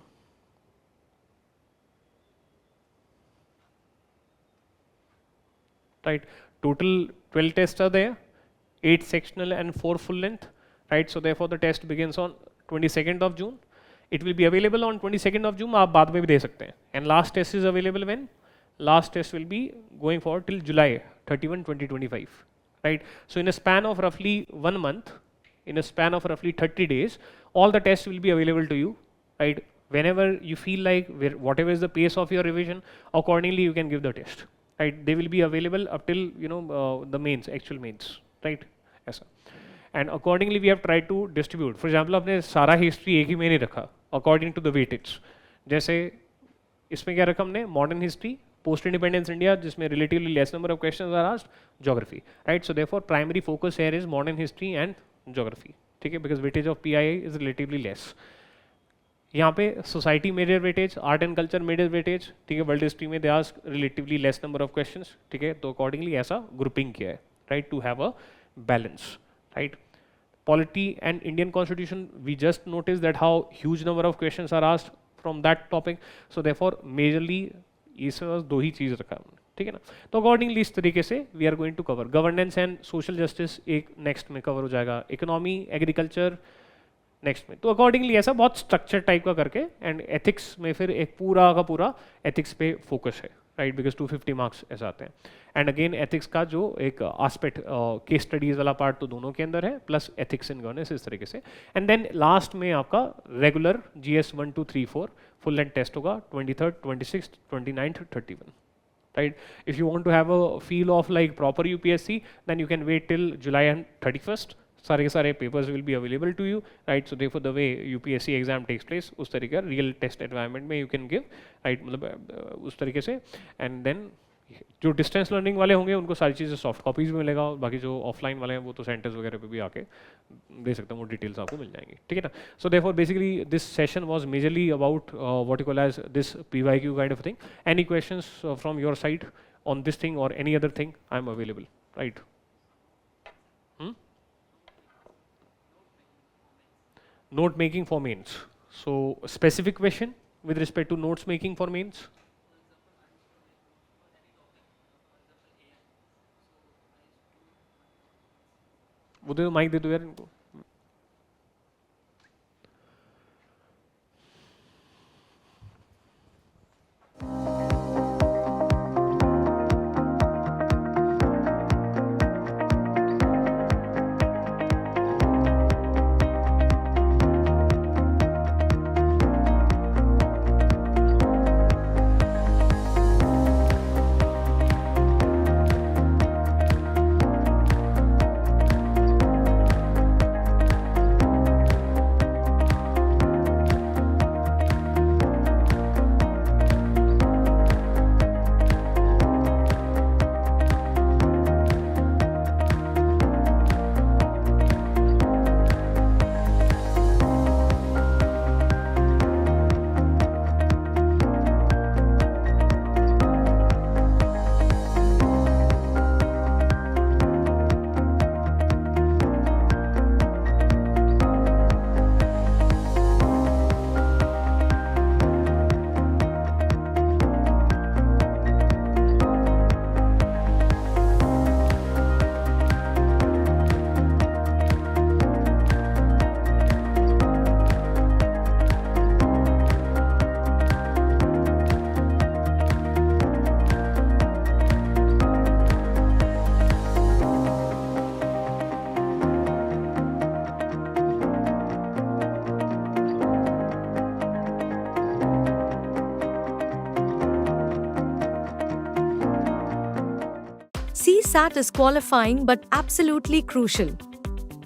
Right, total 12 tests are there, 8 sectional and 4 full length, right? So therefore the test begins on 22nd of June. It will be available on 22nd of June, आप बाद में भी दे सकते हैं. And last test is available when? Last test will be going forward till July 31, 2025, right? So in a span of roughly 1 month, in a span of roughly 30 days, all the tests will be available to you, right? Whenever you feel like, whatever is the pace of your revision, accordingly you can give the test, right? They will be available up till, you know, the mains, actual mains, right? Yes, sir. And accordingly we have tried to distribute. For example, आपने सारा history एक ही में नहीं रखा according to the weightage. जैसे इसमें क्या रखा हमने, modern history, post independence India जिसमें relatively less number of questions are asked, geography, right? So therefore primary focus here is modern history and geography, ठीक है, because weightage of PII is relatively less. यहाँ पे society major weightage, art and culture major weightage, ठीक है, world history में they ask relatively less number of questions, ठीक है, तो अकॉर्डिंगली ऐसा ग्रुपिंग किया है, right, to have a balance, right? Polity and Indian Constitution, we just noticed that how huge number of questions are asked from that topic. So therefore, majorly इसमें दो ही चीज़ रखा है, ठीक है ना? तो अकॉर्डिंगली इस तरीके से we are going to cover governance and social justice, एक नेक्स्ट में कवर हो जाएगा, इकोनॉमी, एग्रीकल्चर नेक्स्ट में. तो अकॉर्डिंगली ऐसा बहुत स्ट्रक्चर टाइप का करके, एंड एथिक्स में फिर एक पूरा का पूरा एथिक्स पे फोकस है, राइट, बिकॉज 250 मार्क्स ऐसा आते हैं. एंड अगेन एथिक्स का जो एक आस्पेक्ट, केस स्टडीज वाला पार्ट तो दोनों के अंदर है, प्लस एथिक्स इन गवर्नेंस, इस तरीके से. एंड देन लास्ट में आपका regular GS 1 2 3 4 full length test होगा 23rd, 26th, 29th, 31. Right? If you want to have a feel of like proper UPSC, then you can wait till July and 31st. सारे के सारे papers will be available to you, right? So therefore the way UPSC exam takes place, उस तरीके का real test environment में you can give, right? मतलब उस तरीके से. And then जो डिस्टेंस लर्निंग वाले होंगे उनको सारी चीज़ें सॉफ्ट कॉपीज में मिलेगा, और बाकी जो ऑफलाइन वाले हैं वो तो सेंटर्स वगैरह पे भी आके दे सकते हैं, वो डिटेल्स आपको मिल जाएंगी, ठीक है ना? So therefore basically this session was majorly about what you call as this PYQ kind of thing. Any questions from your side on this thing और any other thing, I am available, right? Note making for mains. So specific question with respect to notes making for mains. वो दे दो, mic दे दो यार इनको. CSAT is qualifying but absolutely crucial.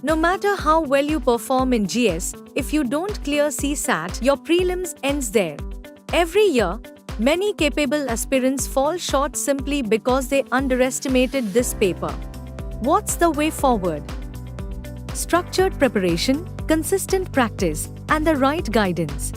No matter how well you perform in GS, if you don't clear CSAT, your prelims ends there. Every year, many capable aspirants fall short simply because they underestimated this paper. What's the way forward? Structured preparation, consistent practice, and the right guidance.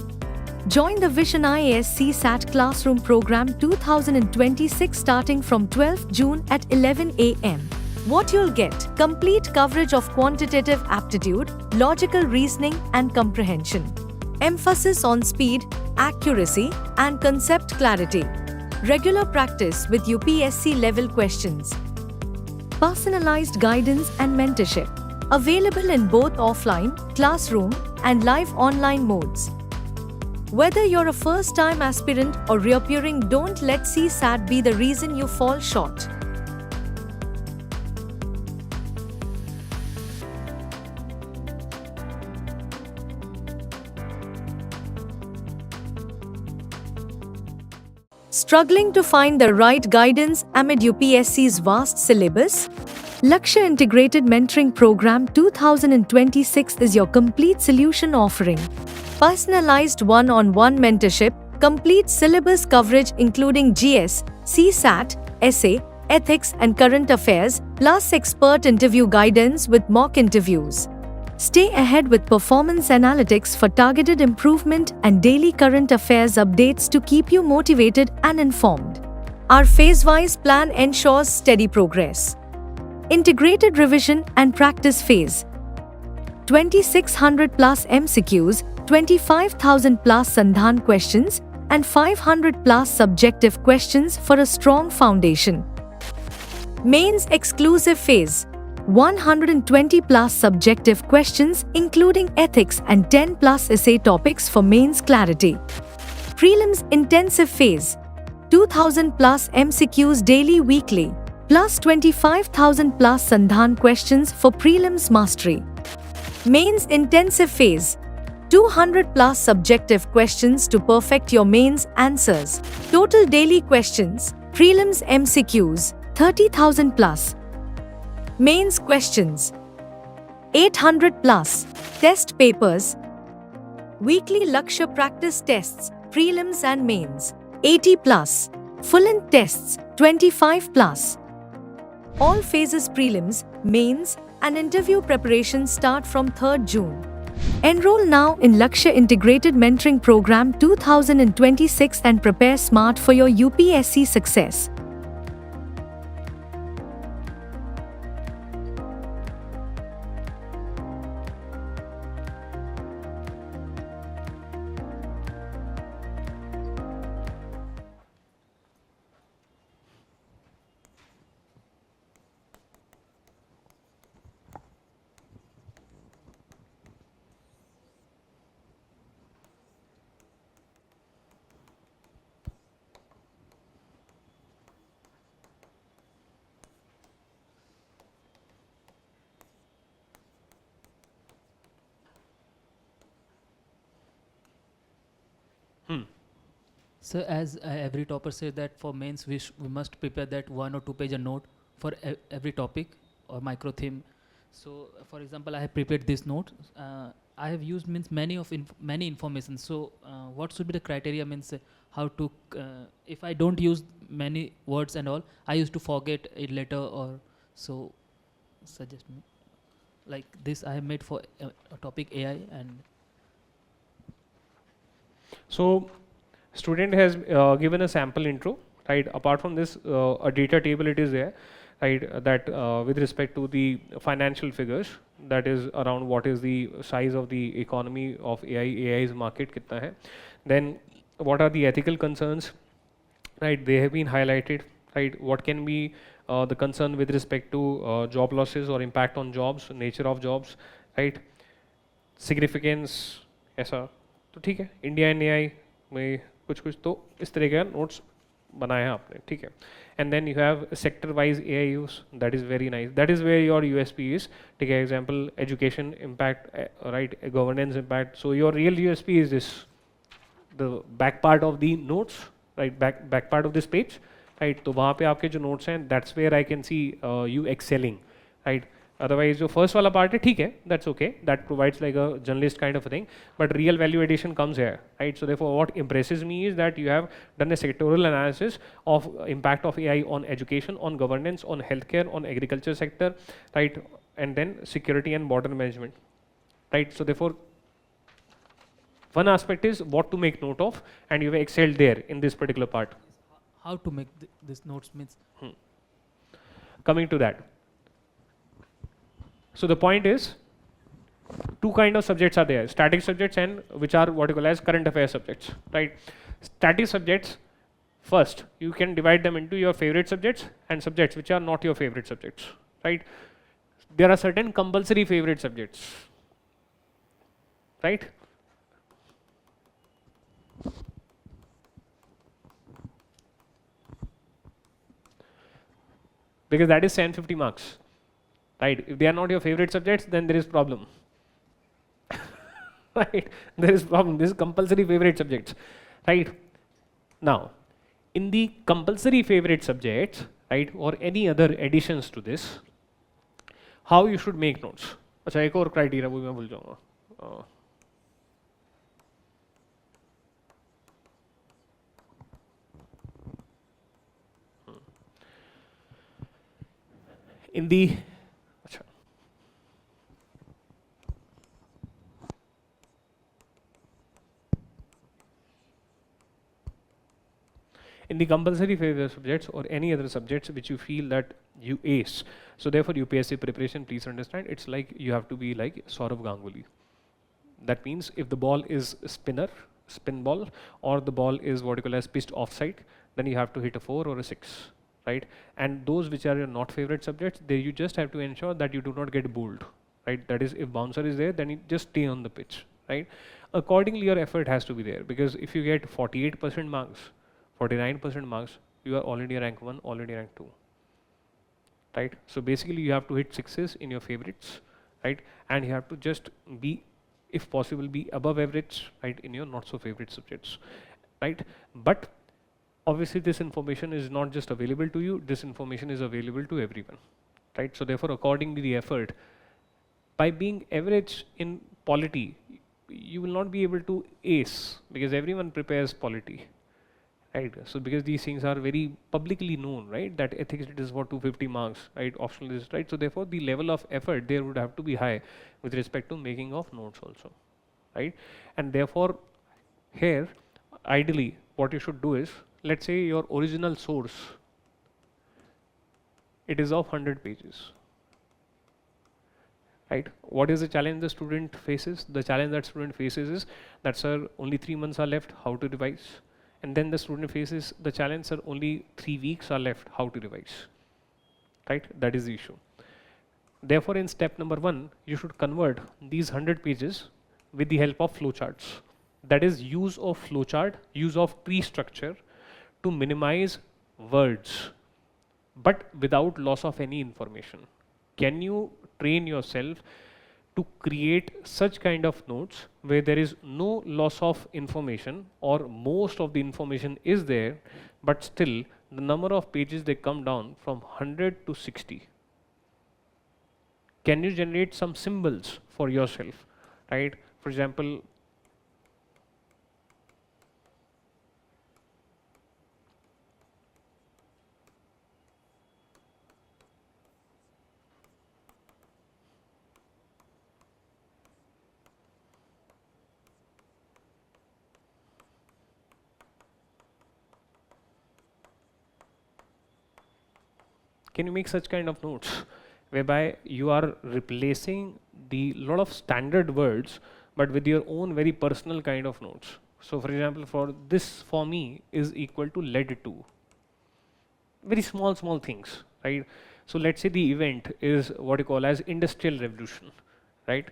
Join the Vision IAS CSAT Classroom Program 2026 starting from 12th June at 11 a.m. What you'll get: complete coverage of quantitative aptitude, logical reasoning and comprehension. Emphasis on speed, accuracy and concept clarity. Regular practice with UPSC level questions. Personalized guidance and mentorship. Available in both offline, classroom and live online modes. Whether you're a first-time aspirant or reappearing, don't let CSAT be the reason you fall short. Struggling to find the right guidance amid UPSC's vast syllabus? Lakshya Integrated Mentoring Program 2026 is your complete solution offering personalized one-on-one mentorship, complete syllabus coverage including GS, CSAT, essay, ethics and current affairs, plus expert interview guidance with mock interviews. Stay ahead with performance analytics for targeted improvement and daily current affairs updates to keep you motivated and informed. Our phase-wise plan ensures steady progress. Integrated revision and practice phase. 2,600 plus MCQs, 25,000 plus Sandhan questions, and 500 plus subjective questions for a strong foundation. Mains exclusive phase. 120 plus subjective questions including ethics and 10 plus essay topics for mains clarity. Prelims intensive phase. 2,000 plus MCQs daily weekly, plus 25,000 plus Sandhan questions for prelims mastery. Mains intensive phase. 200 plus subjective questions to perfect your mains answers. Total daily questions, prelims MCQs, 30,000 plus. Mains questions, 800 plus. Test papers, weekly Lakshya practice tests, prelims and mains, 80 plus. Full-length tests, 25 plus. All phases prelims, mains, and interview preparation start from 3rd June. Enroll now in Lakshya Integrated Mentoring Program 2026 and prepare smart for your UPSC success. So as every topper says that for mains we must prepare that 1 or 2 page note for every topic or micro theme. So for example, I have prepared this note. I have used means many information. So what should be the criteria means how to if I don't use many words and all, I used to forget it later or so. Suggest me like this I have made for a topic AI and. So student has given a sample intro, right? Apart from this, a data table it is there, right? That with respect to the financial figures, that is around what is the size of the economy of AI, AI's market kitna hai. Then what are the ethical concerns, right? They have been highlighted, right? What can be the concern with respect to job losses or impact on jobs, nature of jobs, right? Significance ऐसा तो ठीक है. India and AI में कुछ तो इस तरह का नोट्स बनाए हैं आपने, ठीक है. And then you have sector wise AI use, that is very nice, that is where your USP is, ठीक है. Example education impact, right, governance impact. So your real USP is this, the back part of the notes, right, back part of this page, right. तो वहाँ पे आपके जो notes हैं, that's where I can see you excelling, right. Otherwise जो first वाला part है ठीक है, that's okay, that provides like a journalist kind of a thing, but real value addition comes here, right? So therefore what impresses me is that you have done a sectoral analysis of impact of AI on education, on governance, on healthcare, on agriculture sector, right, and then security and border management, right? So therefore one aspect is what to make note of, and you have excelled there in this particular part. How to make this notes means. Coming to that. So the point is, two kind of subjects are there, static subjects and which are what you call as current affairs subjects, right? Static subjects, first you can divide them into your favorite subjects and subjects which are not your favorite subjects, right? There are certain compulsory favorite subjects, right? Because that is 150 marks. Right, if they are not your favorite subjects, then there is problem. Right, there is problem. This is compulsory favorite subjects. Right, now In the compulsory favorite subjects, right, or any other additions to this, how you should make notes. अच्छा एक और criteria वो मैं भूल जाऊँगा. In the in the compulsory favorite subjects or any other subjects which you feel that you ace. So therefore UPSC preparation, please understand, it's like you have to be like Saurav Ganguly. That means if the ball is spin ball, or the ball is what you call as pitched offside, then you have to hit a 4 or a 6, right? And those which are your not favorite subjects, there you just have to ensure that you do not get bowled, right? That is, if bouncer is there, then you just stay on the pitch, right? Accordingly, your effort has to be there, because if you get 48% marks, 49% marks, you are already rank 1, already rank 2, right? So basically you have to hit 6s in your favorites, right? And you have to just be, if possible, be above average, right, in your not so favorite subjects, right? But obviously this information is not just available to you, this information is available to everyone, right? So therefore, according to the effort, by being average in polity, you will not be able to ace, because everyone prepares polity, right? So because these things are very publicly known, right, that ethics it is for 250 marks, right, optional is, right? So therefore the level of effort there would have to be high with respect to making of notes also, right? And therefore here ideally what you should do is, let's say your original source, it is of 100 pages, right? What is the challenge the student faces? The challenge that student faces is that, sir, only 3 months are left, how to revise? And then the student faces the challenge, sir, only 3 weeks are left, how to revise, right? That is the issue. Therefore, in step number 1, you should convert these 100 pages with the help of flowcharts. That is, use of flowchart, use of tree structure to minimize words, but without loss of any information. Can you train yourself to create such kind of notes where there is no loss of information, or most of the information is there, but still the number of pages they come down from 100 to 60? Can you generate some symbols for yourself, right? For example, can you make such kind of notes whereby you are replacing the lot of standard words but with your own very personal kind of notes? So for example, for this, for me, is equal to lead 2. Very small things, right? So let's say the event is what you call as industrial revolution, right?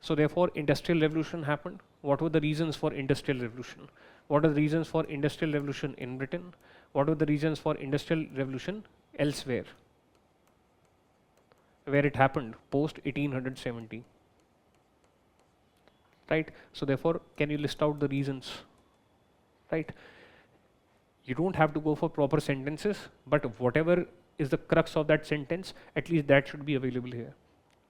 So therefore industrial revolution happened. What were the reasons for industrial revolution? What are the reasons for industrial revolution in Britain? What were the reasons for industrial revolution elsewhere, where it happened post 1870, right? So therefore, can you list out the reasons, right? You don't have to go for proper sentences, but whatever is the crux of that sentence, at least that should be available here,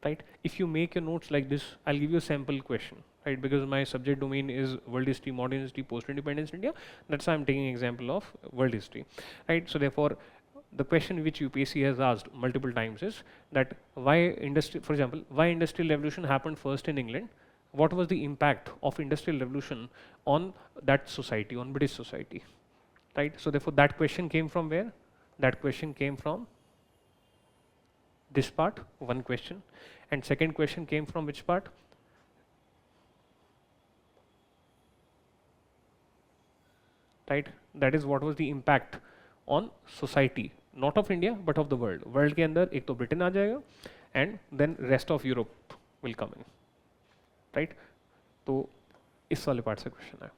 right? If you make your notes like this, I'll give you a sample question, right? Because my subject domain is world history, modern history, post-independence India. That's why I'm taking example of world history, right? So therefore, the question which UPSC has asked multiple times is that why industry, for example, why industrial revolution happened first in England? What was the impact of industrial revolution on that society, on British society, right? So therefore, that question came from where? That question came from this part, one question. And second question came from which part? Right? That is, what was the impact on society, not of India but of the world. World के अंदर एक तो Britain आ जाएगा and then rest of Europe will come in, right? तो इस वाले part से question है.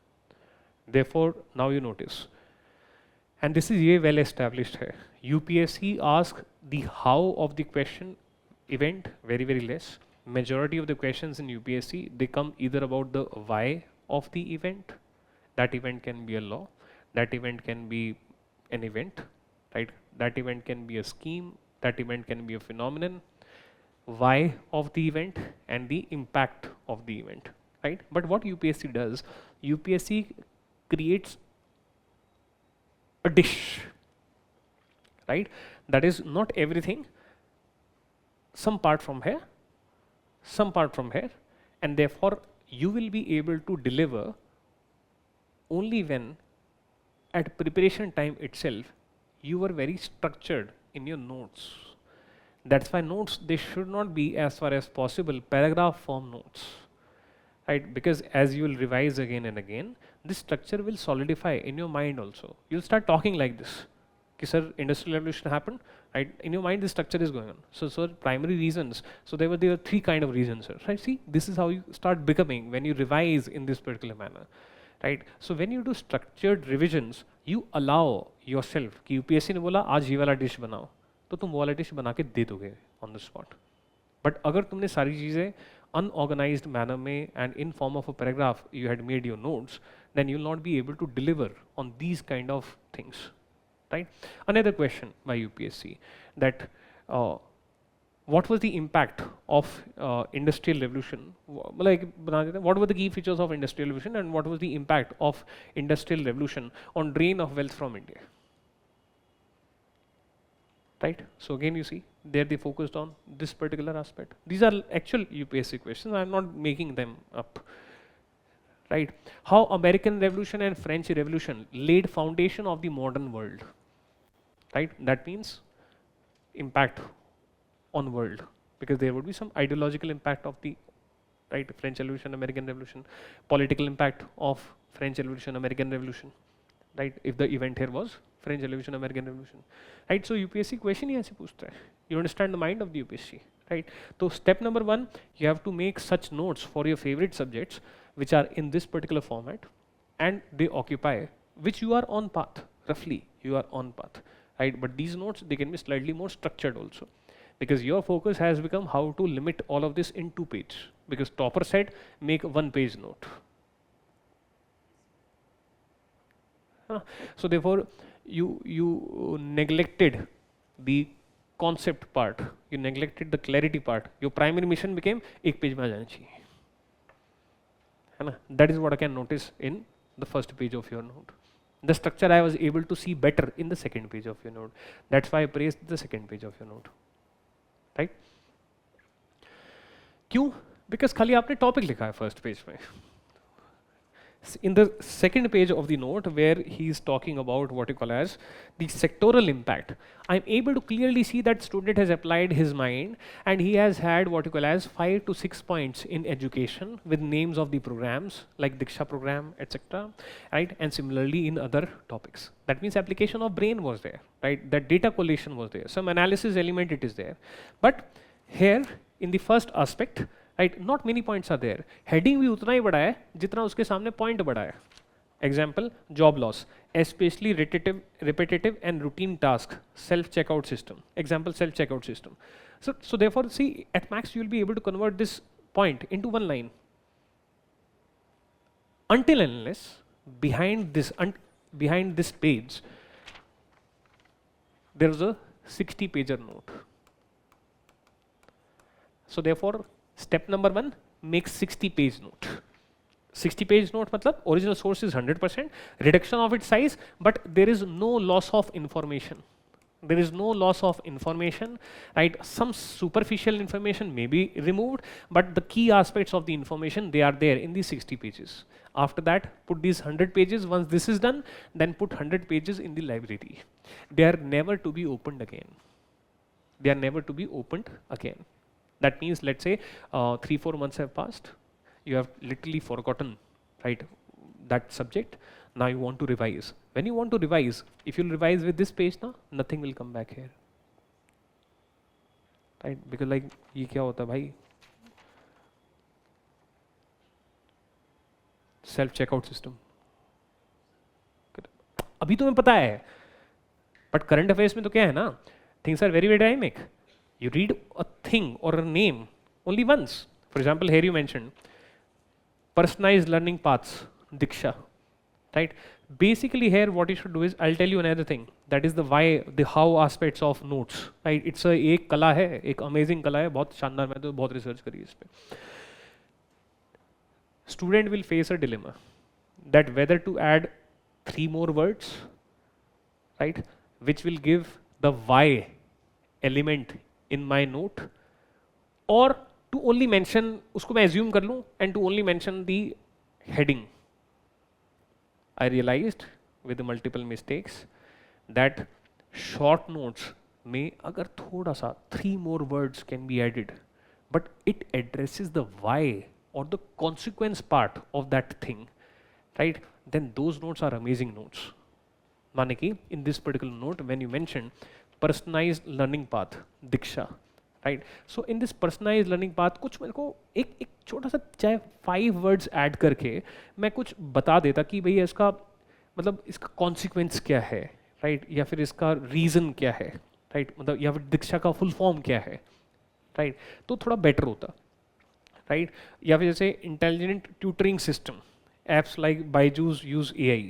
Therefore, now you notice, and this is ये well established है. UPSC ask the how of the question event very less. Majority of the questions in UPSC, they come either about the why of the event. That event can be a law. That event can be an event, right? That event can be a scheme, that event can be a phenomenon, why of the event and the impact of the event, right? But what UPSC does, UPSC creates a dish, right? That is not everything, some part from here, some part from here, and therefore you will be able to deliver only when at preparation time itself you were very structured in your notes. That's why notes, they should not be, as far as possible, paragraph form notes, right? Because as you will revise again and again, this structure will solidify in your mind also. You'll start talking like this. Okay, sir, industrial revolution happened, right? In your mind, this structure is going on. So primary reasons. So there were three kind of reasons, sir, right? See, this is how you start becoming when you revise in this particular manner, right? So when you do structured revisions, you allow yourself कि UPSC ने बोला आज ये वाला dish बनाओ, तो तुम वो वाला डिश बना के दे दोगे on the spot. But अगर तुमने सारी चीजें unorganized manner में and in form of a paragraph you had made your notes, then you will not be able to deliver on these kind of things, right? Another question by UPSC, that what was the impact of industrial revolution? Like, what were the key features of industrial revolution and what was the impact of industrial revolution on drain of wealth from India? Right? So again, you see, there they focused on this particular aspect. These are actual UPSC questions. I am not making them up. Right? How American Revolution and French Revolution laid foundation of the modern world. Right? That means impact on world, because there would be some ideological impact of the French Revolution, American Revolution, political impact of French Revolution, American Revolution, right? If the event here was French Revolution, American Revolution, right? So UPSC question यहाँ से पूछता है. You understand the mind of the UPSC, right? So step number 1, you have to make such notes for your favorite subjects which are in this particular format, and they occupy, which you are on path, roughly you are on path, right? But these notes, they can be slightly more structured also, because your focus has become how to limit all of this in 2 pages, because topper said make 1 page note. So therefore you neglected the concept part, you neglected the clarity part. Your primary mission became 1 page में आ जाना चाहिए. That is what I can notice in the first page of your note. The structure I was able to see better in the second page of your note. That's why I praised the second page of your note. Right? क्यों? Because खाली आपने topic लिखा है first page में. In the second page of the note, where he is talking about what you call as the sectoral impact, I'm able to clearly see that student has applied his mind and he has had what you call as 5 to 6 points in education with names of the programs like Diksha program, etc. Right? And similarly in other topics. That means application of brain was there, right? That data collation was there. Some analysis element it is there. But here in the first aspect, right, not many points are there. Heading भी उतना ही बड़ा है जितना उसके सामने point बड़ा है. Example, job loss, especially repetitive and routine task, self-checkout system. Example, self-checkout system. So therefore, see, at max you will be able to convert this point into 1 line. Until and unless behind this page, there is a 60-pager note. So therefore, step number 1, make 60-page note. 60-page note matlab original source is 100%, reduction of its size, but there is no loss of information. There is no loss of information, right? Some superficial information may be removed, but the key aspects of the information, they are there in these 60 pages. After that, put these 100 pages. Once this is done, then put 100 pages in the library. They are never to be opened again. They are never to be opened again. That means, let's say 3-4 months have passed, you have literally forgotten, right, that subject. Now you want to revise. When you want to revise, if you'll revise with this page now, nothing will come back here, right? Because like ये क्या होता है भाई, self checkout system. अभी तुम्हें पता है, but current affairs में तो क्या है ना, things are very very dynamic. You read a thing or a name only once. For example, here you mentioned personalized learning paths, Diksha. right? Basically here what you should do is, I'll tell you another thing, that is the why, the how aspects of notes, right? It's a एक कला है, एक amazing कला है, बहुत शानदार, मैं तो बहुत research करी इस पे. Student will face a dilemma that whether to add 3 more words, right, which will give the why element in my note, or to only mention, उसको मैं assume कर लूँ, and to only mention the heading. I realized with the multiple mistakes that short notes में अगर थोड़ा सा 3 more words can be added, but it addresses the why or the consequence part of that thing, right? Then those notes are amazing notes. माने कि in this particular note when you mention personalized learning path, Diksha, right? So in this personalized learning path कुछ मेरे को एक छोटा सा चाहे 5 words add करके मैं कुछ बता देता कि भैया इसका मतलब इसका कॉन्सिक्वेंस क्या है, राइट? या फिर इसका रीज़न क्या है, राइट? मतलब या फिर दीक्षा का फुल फॉर्म क्या है, राइट? तो थोड़ा बेटर होता, राइट? या फिर जैसे intelligent tutoring system apps like Byju's use AI,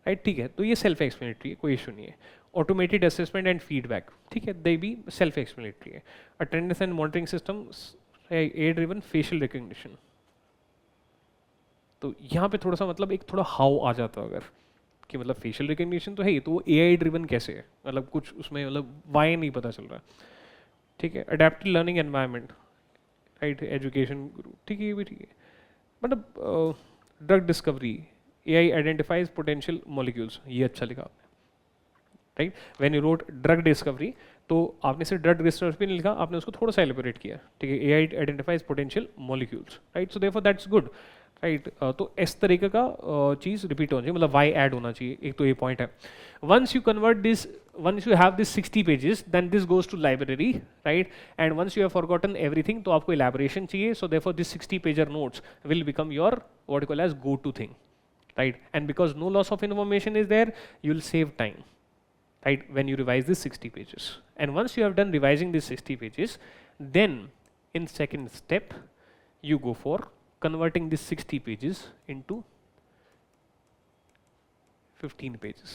right? ठीक है, तो ये सेल्फ एक्सप्लेनेटरी है, कोई इशू नहीं है. ऑटोमेटेड असेसमेंट एंड फीडबैक, ठीक है, दे भी सेल्फ एक्सप्लेनेटरी है. Attendance and monitoring system, AI driven facial recognition. तो यहाँ पे थोड़ा सा मतलब एक थोड़ा हाउ आ जाता अगर कि मतलब फेशियल रिकग्निशन तो है ही, तो वो AI ड्रिवन कैसे है, मतलब कुछ उसमें मतलब वाई नहीं पता चल रहा, ठीक है. Adaptive learning environment, right, education गुरु, ठीक है, ये भी ठीक है. मतलब drug discovery, AI identifies potential molecules, ये अच्छा लिखा आपने, right. When you wrote drug discovery तो आपने सिर्फ ड्रग डिस्कवरी नहीं लिखा, आपने उसको थोड़ा सा एलिबोरेट किया, ठीक है. AI identifies potential molecules, right. So therefore that's good, right. तो इस तरीके का चीज़ रिपीट होना चाहिए, मतलब वाई ऐड होना चाहिए, एक तो ये पॉइंट है. Once you convert this, once you have this 60 pages, then this goes to library, right. And once you have forgotten everything, तो आपको एलैबोरेशन चाहिए. So therefore this 60 pager notes will become your what you call as go to thing, right? And because no loss of information is there, you'll save time, right, when you revise this 60 pages. And once you have done revising these 60 pages, then in second step you go for converting this 60 pages into 15 pages.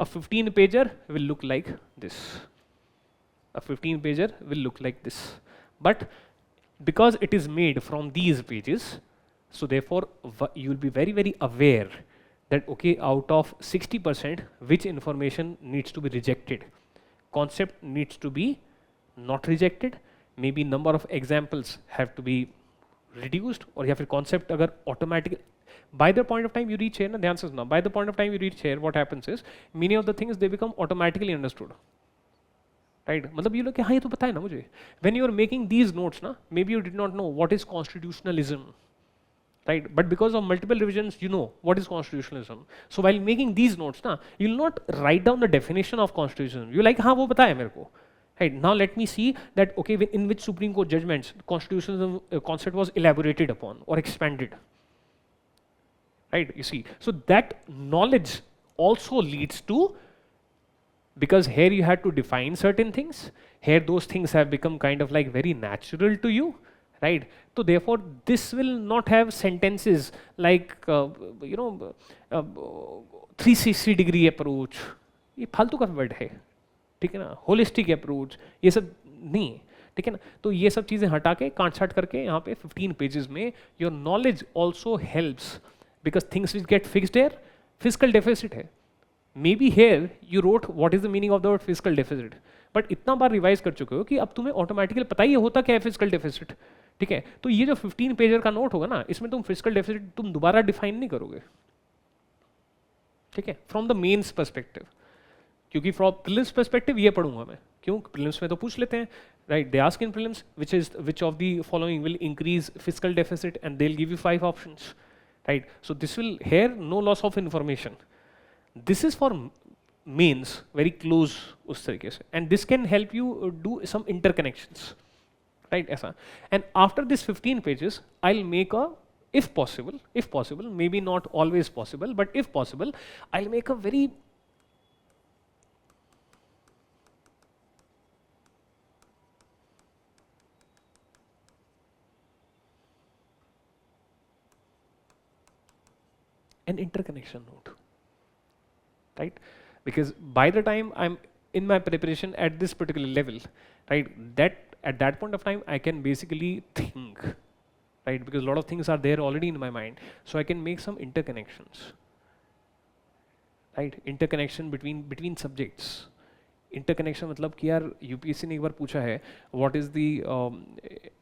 A 15 pager will look like this. A 15 pager will look like this. But because it is made from these pages, so therefore you will be very very aware that okay, out of 60% which information needs to be rejected, concept needs to be not rejected, maybe number of examples have to be reduced, or या फिर concept अगर automatically by the point of time you reach here ना, ध्यान से सुनना, by the point of time you reach here what happens is many of the things they become automatically understood, right? मतलब ये लोग कि हाँ ये तो पता है ना मुझे. When you are making these notes ना, maybe you did not know what is constitutionalism, right? But because of multiple revisions, you know what is constitutionalism. So while making these notes ना, you'll not write down the definition of constitutionalism. You like हाँ वो पता है मेरे को, right? Now let me see that okay, in which Supreme Court judgments constitutionalism concept was elaborated upon or expanded, right? You see, so that knowledge also leads to, because here you had to define certain things, here those things have become kind of like very natural to you, right? So therefore this will not have sentences like 360 degree approach, ये फालतू का word है, ठीक है ना. Holistic approach, ये सब नहीं है, ठीक है ना. तो ये सब चीज़ें हटा के काट छाट करके यहाँ पे 15 पेजेस में your knowledge also helps, because things which get fixed here, physical deficit है. May be here you wrote what is the meaning of the word physical deficit, but इतना बार रिवाइज कर चुके हो कि अब तुम्हें ऑटोमेटिकली पता ही होता क्या है फिजिकल डेफिसिट, ठीक है. तो ये जो 15 पेजर का नोट होगा ना, इसमें तुम फिजिकल डेफिसिट तुम दोबारा डिफाइन नहीं करोगे, ठीक है, फ्रॉम द मेन्स पर्सपेक्टिव. क्योंकि फ्रॉम प्रीलिम्स पर्सपेक्टिव ये पढ़ूंगा मैं, क्यों, प्रीलिम्स में तो पूछ लेते हैं, right. They ask in prelims which of the following will increase fiscal deficit, and they'll give you 5 options, right. So this will, here no loss of information. This is for mains very close उस तरीके से, and this can help you do some interconnections, right, ऐसा. And after this 15 pages I'll make a, if possible, maybe not always possible, but if possible I'll make a very an interconnection note, right? Because by the time I'm in my preparation at this particular level, right, that at that point of time I can basically think, right, because a lot of things are there already in my mind, so I can make some interconnections, right? Interconnection between subjects. Interconnection मतलब कि यार UPSC ने एक बार पूछा है what is the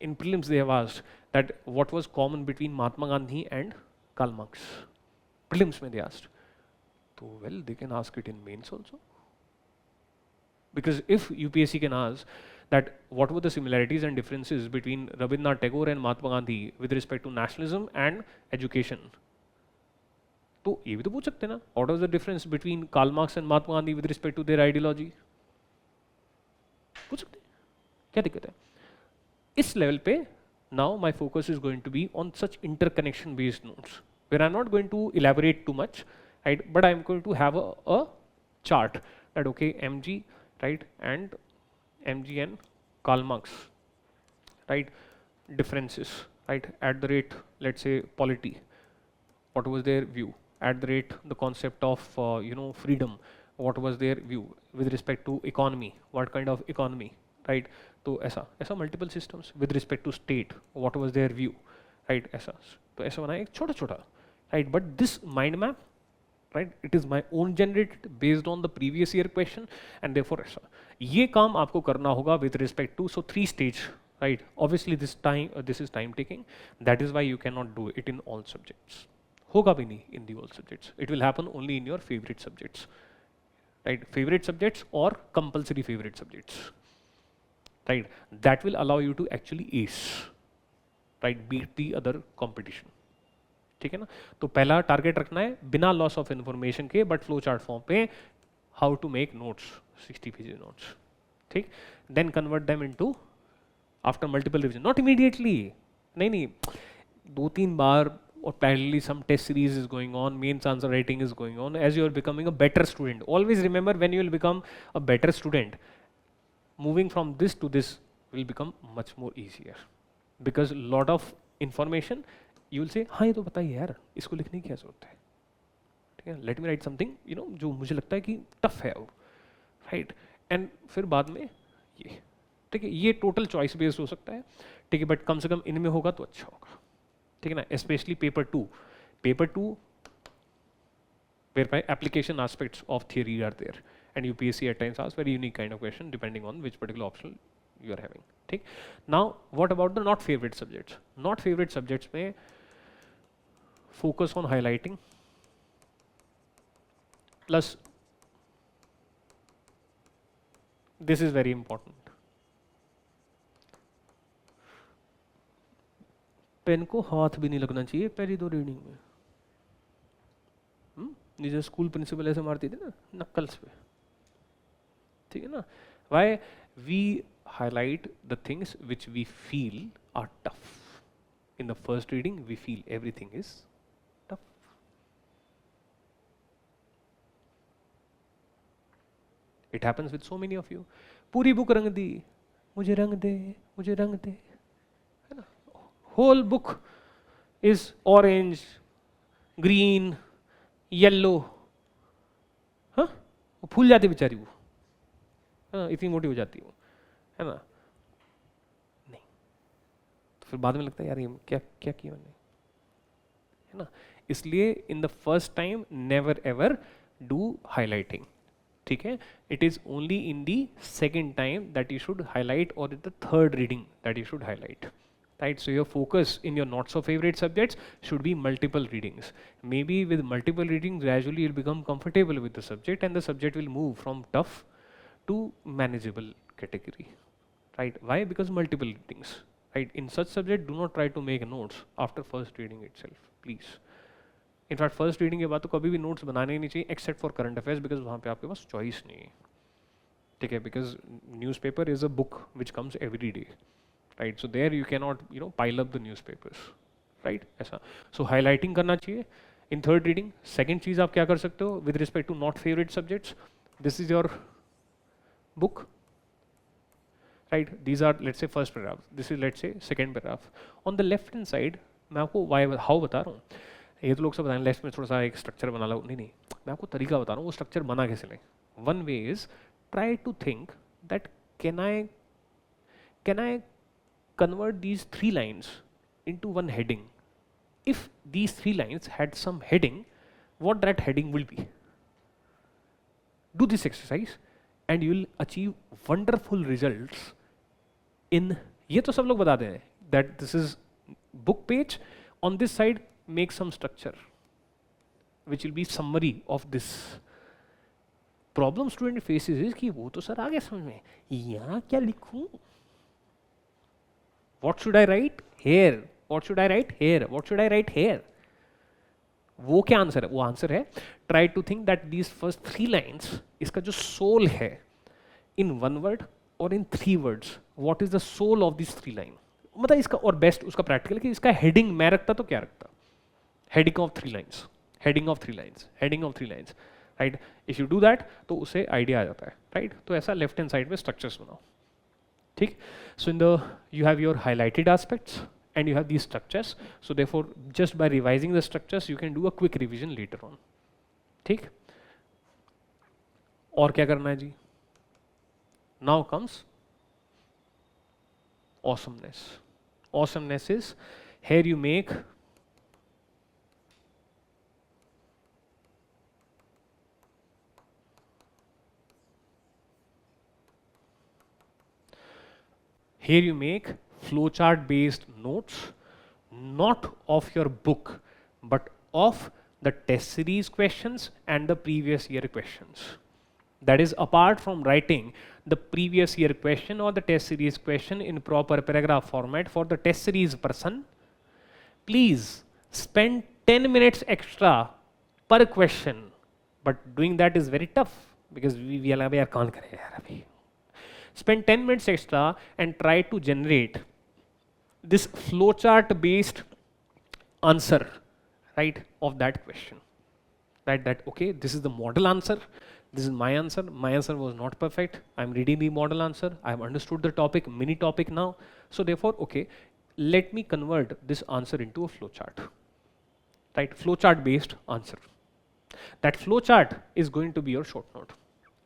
in prelims they have asked that what was common between Mahatma Gandhi and Karl Marx. Prelims में they asked. So well they can ask it in mains also. Because if UPSC can ask that what were the similarities and differences between Rabindranath Tagore and Mahatma Gandhi with respect to nationalism and education, तो ये भी तो पूछ सकते हैं ना, what was the difference between Karl Marx and Mahatma Gandhi with respect to their ideology? पूछ सकते हैं, क्या दिक्कत है? इस लेवल पे now my focus is going to be on such interconnection based notes where I'm not going to elaborate too much, right, but I'm going to have a chart that okay MG, right, and MG and Karl Marx, right, differences, right, at the rate, let's say polity, what was their view, at the rate the concept of freedom, what was their view with respect to economy, what kind of economy, right, तो ऐसा multiple systems with respect to state, what was their view, right, ऐसा तो ऐसा बनाया एक छोटा छोटा, right, but this mind map, right, it is my own generated based on the previous year question and therefore ऐसा ये काम आपको करना होगा with respect to so 3 stage, right, obviously this is time taking, that is why you cannot do it in all subjects, होगा भी नहीं in the all subjects, it will happen only in your favorite subjects, right, favorite subjects or compulsory favorite subjects, right, that will allow you to actually ace, right, beat the other competition, ठीक है ना? तो पहला target रखना है बिना loss of information के but flow chart form पे how to make notes 60 page notes, ठीक, then convert them into after multiple revision, not immediately, नहीं 2-3 बार, or parallelly some test series is going on, mains answer writing is going on as you are becoming a better student. Always remember, when you will become a better student, moving from this to this will become much more easier because lot of information you will say हाँ ये तो बताइए यार, इसको लिखने की क्या जरूरत है, ठीक है, let me write something जो मुझे लगता है कि टफ है वो, right, and फिर बाद में ये, ठीक है, ये टोटल चॉइस बेस्ड हो सकता है, ठीक है, बट कम से कम इनमें होगा तो अच्छा होगा, ठीक है ना, specially paper 2 whereby application aspects of theory are there and UPSC at times asks very unique kind of question depending on which particular option you are having, ठीक. Now what about the not favorite subjects? Not favorite subjects में focus on highlighting plus this is very important, पेन को हाथ भी नहीं लगना चाहिए पहली 2 रीडिंग में, जैसे स्कूल प्रिंसिपल ऐसे मारती थी ना नक्कल्स पे, ठीक है ना, why we highlight the things which we feel are tough, in the first reading we feel everything is tough, it happens with so many of you, पूरी बुक रंग दी, मुझे रंग दे, whole book is orange, green, yellow, हाँ, वो फूल जाती बेचारी वो, हाँ, इतनी मोटी हो जाती वो, है ना, नहीं, तो फिर बाद में लगता है यार ये क्या किया मैंने, है ना, इसलिए in the first time never ever do highlighting, ठीक है, it is only in the second time that you should highlight or in the third reading that you should highlight. Right, so your focus in your not so favorite subjects should be multiple readings. Maybe with multiple readings gradually you'll become comfortable with the subject and the subject will move from tough to manageable category. Right, why? Because multiple readings. Right, in such subject do not try to make notes after first reading itself, please. In fact first reading के बाद तो कभी भी notes बनाने ही नहीं चाहिए except for current affairs because वहाँ पे आपके पास choice नहीं है, ठीक है, because newspaper is a book which comes every day. Right, so there you cannot pile up the newspapers, right, ऐसा, so highlighting करना चाहिए in third reading. Second चीज़ आप क्या कर सकते हो with respect to not favorite subjects, this is your book, right, these are let's say first paragraph, this is let's say second paragraph, on the left hand side मैं आपको why how बता रहा हूँ, ये तो लोग सब बताएं लेफ्ट में थोड़ा सा एक स्ट्रक्चर बना लो, नहीं नहीं, मैं आपको तरीका बता रहा हूँ वो स्ट्रक्चर बना कैसे लें. One way is try to think that can I convert these 3 lines into one heading. If these 3 lines had some heading, what that heading will be. Do this exercise and you will achieve wonderful results in, ये तो सब लोग बताते हैं that this is book page, on this side make some structure which will be summary of this. Problem student faces is कि वो तो sir आ गया समझ में, यहाँ क्या लिखूं? What should I write here? What should I write here? What should I write here? वो क्या आंसर है? वो आंसर है try to think that these first 3 lines, इसका जो soul है in 1 word or in 3 words, what is the soul of these 3 lines? मतलब इसका और बेस्ट उसका प्रैक्टिकल कि इसका हेडिंग मैं रखता तो क्या रखता? Heading of 3 lines, heading of 3 lines, heading of 3 lines, right. If you do that तो उसे आइडिया आ जाता है, राइट. तो ऐसा लेफ्ट हैंड साइड में स्ट्रक्चर्स बनाओ, ठीक. So in the you have your highlighted aspects and you have these structures, so therefore just by revising the structures you can do a quick revision later on, ठीक. और क्या करना है जी? Now comes awesomeness. Awesomeness is here you make flowchart based notes, not of your book but of the test series questions and the previous year questions. That is apart from writing the previous year question or the test series question in proper paragraph format for the test series person, please spend 10 minutes extra per question. But doing that is very tough because we are can't kare yaar abhi. Spend 10 minutes extra and try to generate this flowchart based answer, right, of that question. That okay, this is the model answer, this is my answer was not perfect, I'm reading the model answer, I have understood the topic, mini topic now, so therefore okay, let me convert this answer into a flowchart, right, flowchart based answer. That flowchart is going to be your short note.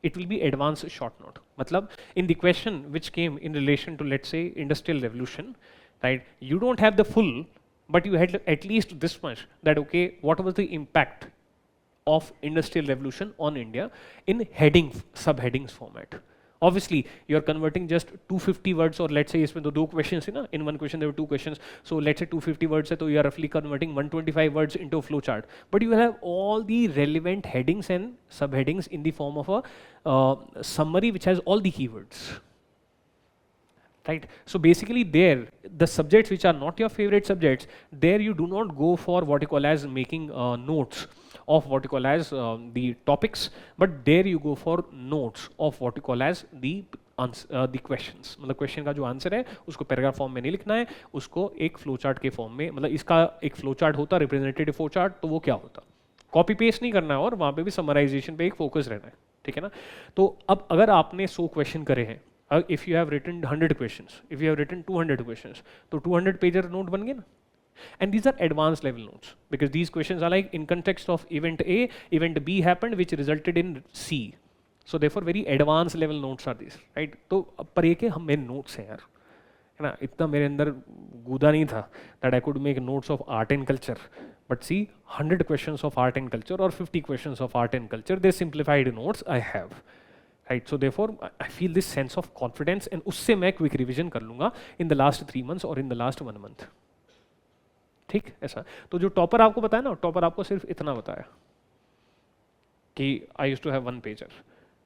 It will be advanced short note. Matlab, in the question which came in relation to, let's say, industrial revolution, right, you don't have the full, but you had at least this much, that okay, what was the impact of industrial revolution on India in heading, subheadings format. Obviously you are converting just 250 words, or let's say इसमें तो 2 questions है ना, in one question there were 2 questions, so let's say 250 words है तो you are roughly converting 125 words into a flowchart, but you have all the relevant headings and subheadings in the form of a summary which has all the keywords, right. So basically there, the subjects which are not your favorite subjects, there you do not go for what you call as making notes of what you call as the topics, but there you go for notes of what you call as the questions. मतलब question का जो answer है उसको paragraph form में नहीं लिखना है, उसको एक फ्लो चार्ट के फॉर्म में, मतलब इसका एक फ्लो चार्ट होता, रिप्रेजेंटेटिव फ्लो चार्ट, तो वो क्या होता, कॉपी पेस्ट नहीं करना है और वहाँ पे भी समराइजेशन पे एक फोकस रहना है, ठीक है ना. तो अब अगर आपने 100 क्वेश्चन करे हैं, if you have written 100 questions, if you have written 200 questions, तो 200 पेजर नोट बन गए ना. And these are advanced level notes because these questions are like in context of event A, event B happened which resulted in C. So therefore very advanced level notes are these, right? तो पर ये के हम मेरे notes हैं यार, है ना, इतना मेरे अंदर गूदा नहीं था that I could make notes of art and culture. But see, 100 questions of art and culture or 50 questions of art and culture, they simplified notes I have. Right, so therefore I feel this sense of confidence and उससे मैं quick revision कर लूँगा in the last 3 months or in the last 1 month. ठीक, ऐसा. तो जो topper आपको बताया ना, टॉपर आपको सिर्फ इतना बताया कि I used to have 1 pager,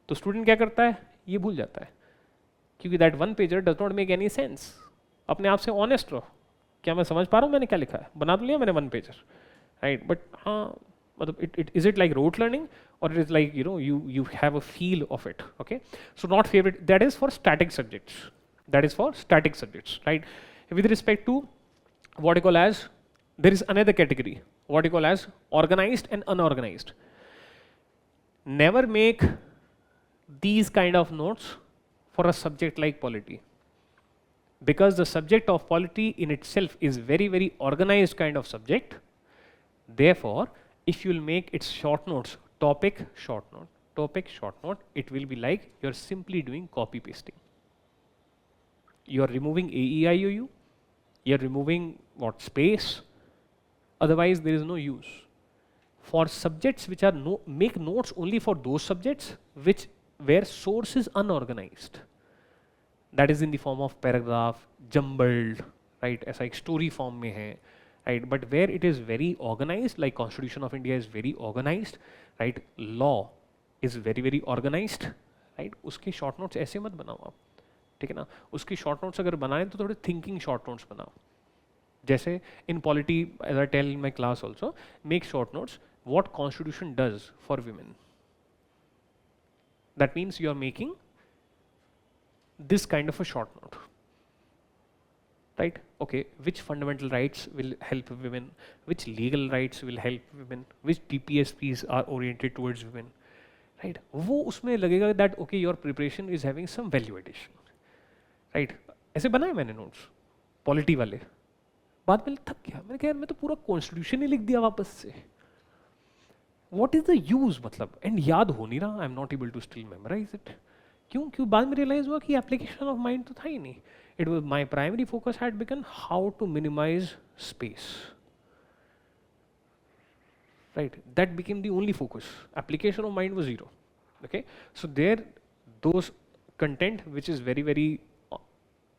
तो स्टूडेंट क्या करता है, ये भूल जाता है क्योंकि that 1 pager does not make any sense. अपने आप से ऑनेस्ट रहो, क्या मैं समझ पा रहा हूँ मैंने क्या लिखा है, बना तो लिया मैंने 1 पेजर, राइट, बट हाँ मतलब it is it like rote learning और it is like you have a feel of it, okay. So not favorite, that is for static subjects, right. With respect to what you call as, there is another category, what you call as organized and unorganized. Never make these kind of notes for a subject like polity, because the subject of polity in itself is very organized kind of subject. Therefore, if you'll make its short notes topic short note, it will be like you're simply doing copy pasting. You're removing AEIOU, you're removing what, space, otherwise there is no use. For subjects which are make notes only for those subjects where source is unorganized, that is in the form of paragraph, jumbled, right, ऐसा एक story form में है, right, but where it is very organized, like Constitution of India is very organized, right, law is very very organized, right, उसके short notes ऐसे मत बनाओ आप, ठीक है ना, उसकी short notes अगर बनाएं तो थोड़े thinking short notes बनाओ, जैसे in polity, as I tell in my class also, make short notes what Constitution does for women. That means you are making this kind of a short note, right? Okay, which fundamental rights will help women, which legal rights will help women, which DPSPs are oriented towards women, right? वो उसमें लगेगा that okay, your preparation is having some value addition, right? ऐसे बनाए मैंने notes, polity वाले, बाद में थक गया, मैंने कहा यार मैं तो पूरा कॉन्स्टिट्यूशन ही लिख दिया वापस से, what is the use मतलब, and याद हो नहीं रहा, I am not able to still memorize it. क्यों बाद में realize हुआ कि application of mind तो था ही नहीं. It was my primary focus had become how to minimize space. Right, that became the only focus. Application of mind was zero. Okay, so there those content which is very very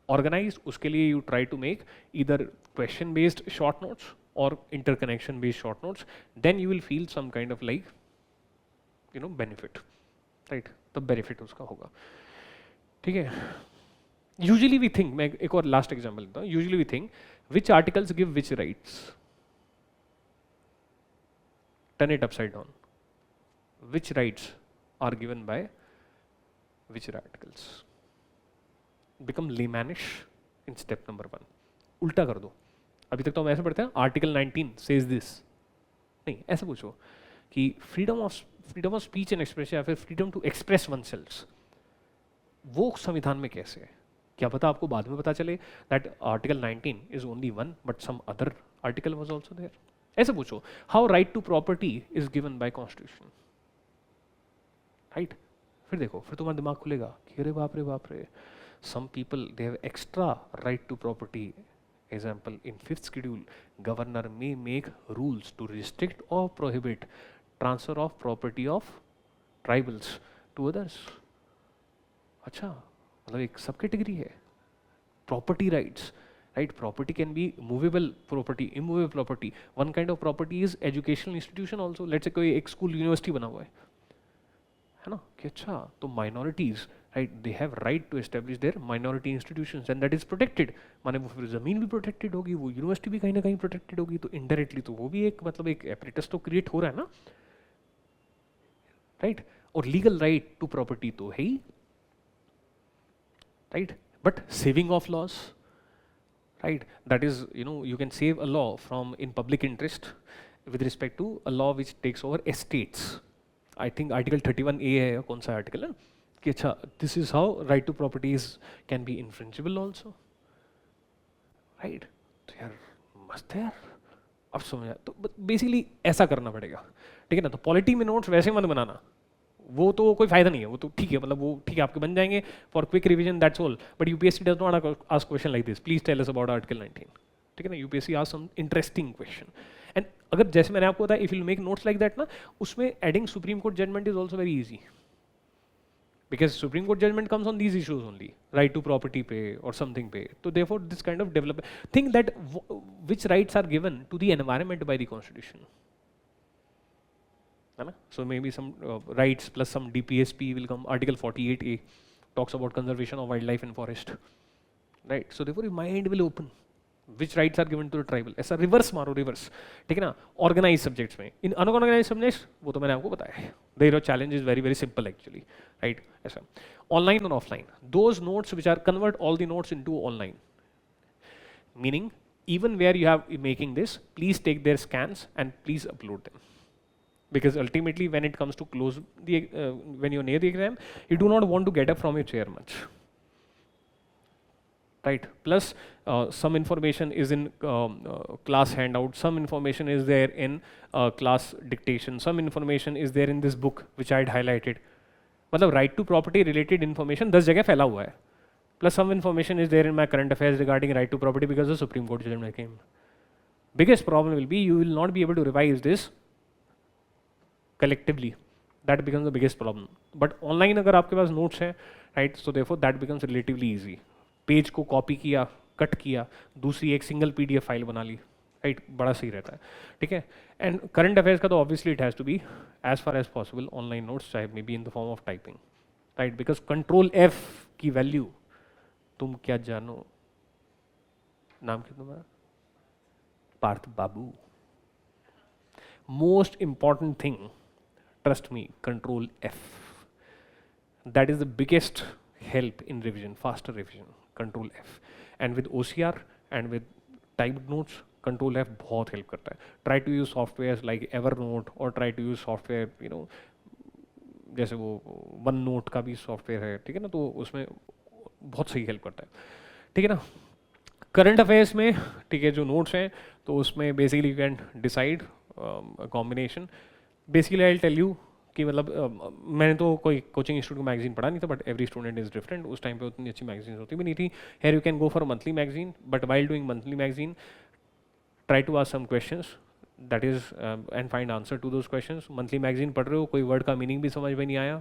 organized, उसके लिए you try to make either question based short notes or interconnection based short notes, then you will feel some kind of like, you know, benefit, right? The benefit उसका होगा, ठीक है? Usually we think, मैं एक और last example देता हूँ. Usually we think which articles give which rights. Turn it upside down. Which rights are given by which articles? Become laymanish in step number 1. उल्टा कर दो. अभी तक तो हम ऐसे पढ़ते हैं आर्टिकल 19 says this, नहीं ऐसे पूछो कि freedom of speech and expression या फिर freedom to express one self वो संविधान में कैसे है, क्या पता आपको बाद में पता चले that article 19 is only one but some other article was also there. ऐसे पूछो how right to property is given by constitution, right? फिर देखो, फिर तुम्हारा दिमाग खुलेगा कि अरे बाप रे, some people they have extra right to property. Example, in 5th schedule, governor may make rules to restrict or prohibit transfer of property of tribals to others. अच्छा, मतलब एक सब कैटेगरी है. Property rights, right? Property can be movable property, immovable property. One kind of property is educational institution also. Let's say कोई एक school university बना हुआ है ना, कि अच्छा तो minorities, right, they have right to establish their minority institutions and that is protected. माने वो फिर ज़मीन भी protected होगी, वो यूनिवर्सिटी भी कहीं ना कहीं protected होगी, तो indirectly तो वो भी एक मतलब एक apparatus तो create हो रहा है ना, right? और legal right to property तो है ही, right? But saving of laws, right? That is, you know, you can save a law from in public interest with respect to a law which takes over estates. I think article 31A है, कौन सा article है कि अच्छा this is how right to properties can be infringible also, right? तो यार मस्त है यार, अब समझा. तो बेसिकली ऐसा करना पड़ेगा, ठीक है ना? तो पॉलिटी में नोट्स वैसे मत बनाना, वो तो कोई फायदा नहीं है, वो तो ठीक है, मतलब वो ठीक है आपके बन जाएंगे for quick revision, that's all. But UPSC does not ask question like this, please tell us about article 19, ठीक है ना? UPSC ask some interesting question. And अगर जैसे मैंने आपको बताया, if you make notes like that ना, उसमें adding Supreme Court judgement is also very easy, because Supreme Court judgment comes on these issues only, right to property pay or something pay. So therefore this kind of develop, think that which rights are given to the environment by the constitution, so maybe some rights plus some DPSP will come. Article 48A talks about conservation of wildlife and forest, right? So therefore your mind will open, which rights are given to the tribal. ऐसा reverse मारो, reverse, ठीक है ना? Organise subjects में, इन unorganised subjects वो तो मैंने आपको बताया है. There challenge is very very simple actually, right? ऐसा ऑनलाइन और offline, those notes which are convert all the notes into online, meaning even where you have making this, please take their scans and please upload them, because ultimately when it comes to close the when you're near the exam, you do not want to get up from your chair much, right? Plus some information is in class handout, some information is there in class dictation, some information is there in this book which I had highlighted. मतलब right to property related information 10 जगह फैला हुआ है. Plus some information is there in my current affairs regarding right to property because the Supreme Court judgment came. Biggest problem will be you will not be able to revise this collectively. That becomes the biggest problem. But online अगर आपके पास notes हैं, right, so therefore that becomes relatively easy. Page को copy किया, cut किया, दूसरी एक single PDF file बना ली, right, बड़ा सही रहता है, ठीक है. एंड करंट अफेयर्स का तो obviously it has to be as far as possible online notes, चाहे may be in the form of typing, right, because control F की वैल्यू तुम क्या जानो. नाम क्या तुम्हारा? Parth Babu. Most important thing, trust me, control F. That is the biggest help in revision, faster revision, control F. And with OCR and with typed notes, control F बहुत help करता है. Try to use softwares like Evernote or try to use software, you know, जैसे वो OneNote का भी software है, ठीक है ना, तो उसमें बहुत सही हेल्प करता है, ठीक है ना. करंट अफेयर्स में, ठीक है, जो नोट्स हैं तो उसमें basically you can decide combination. Basically I tell you कि मतलब मैंने तो कोई कोचिंग इंस्टीट्यूट को मैगजीन पढ़ा नहीं था, but every student is different. उस टाइम पे उतनी अच्छी मैगजीन होती भी नहीं थी. Here you can go for monthly magazine, but while doing monthly magazine try to ask some questions that is and find answer to those questions. Monthly magazine पढ़ रहे हो, कोई वर्ड का मीनिंग भी समझ में नहीं आया,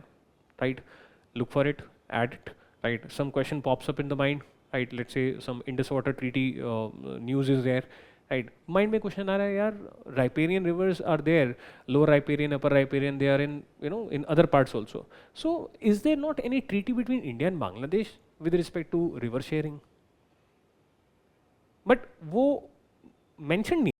right, look for it, add it, right. Some question pops up in the mind, right, let's say some Indus water treaty news is there, right. Mind में क्वेश्चन आ रहा है, यार riparian rivers are there, lower riparian, upper riparian, they are in, you know, in other parts also. So is there not any treaty between India and Bangladesh with respect to river sharing? But वो mention नहीं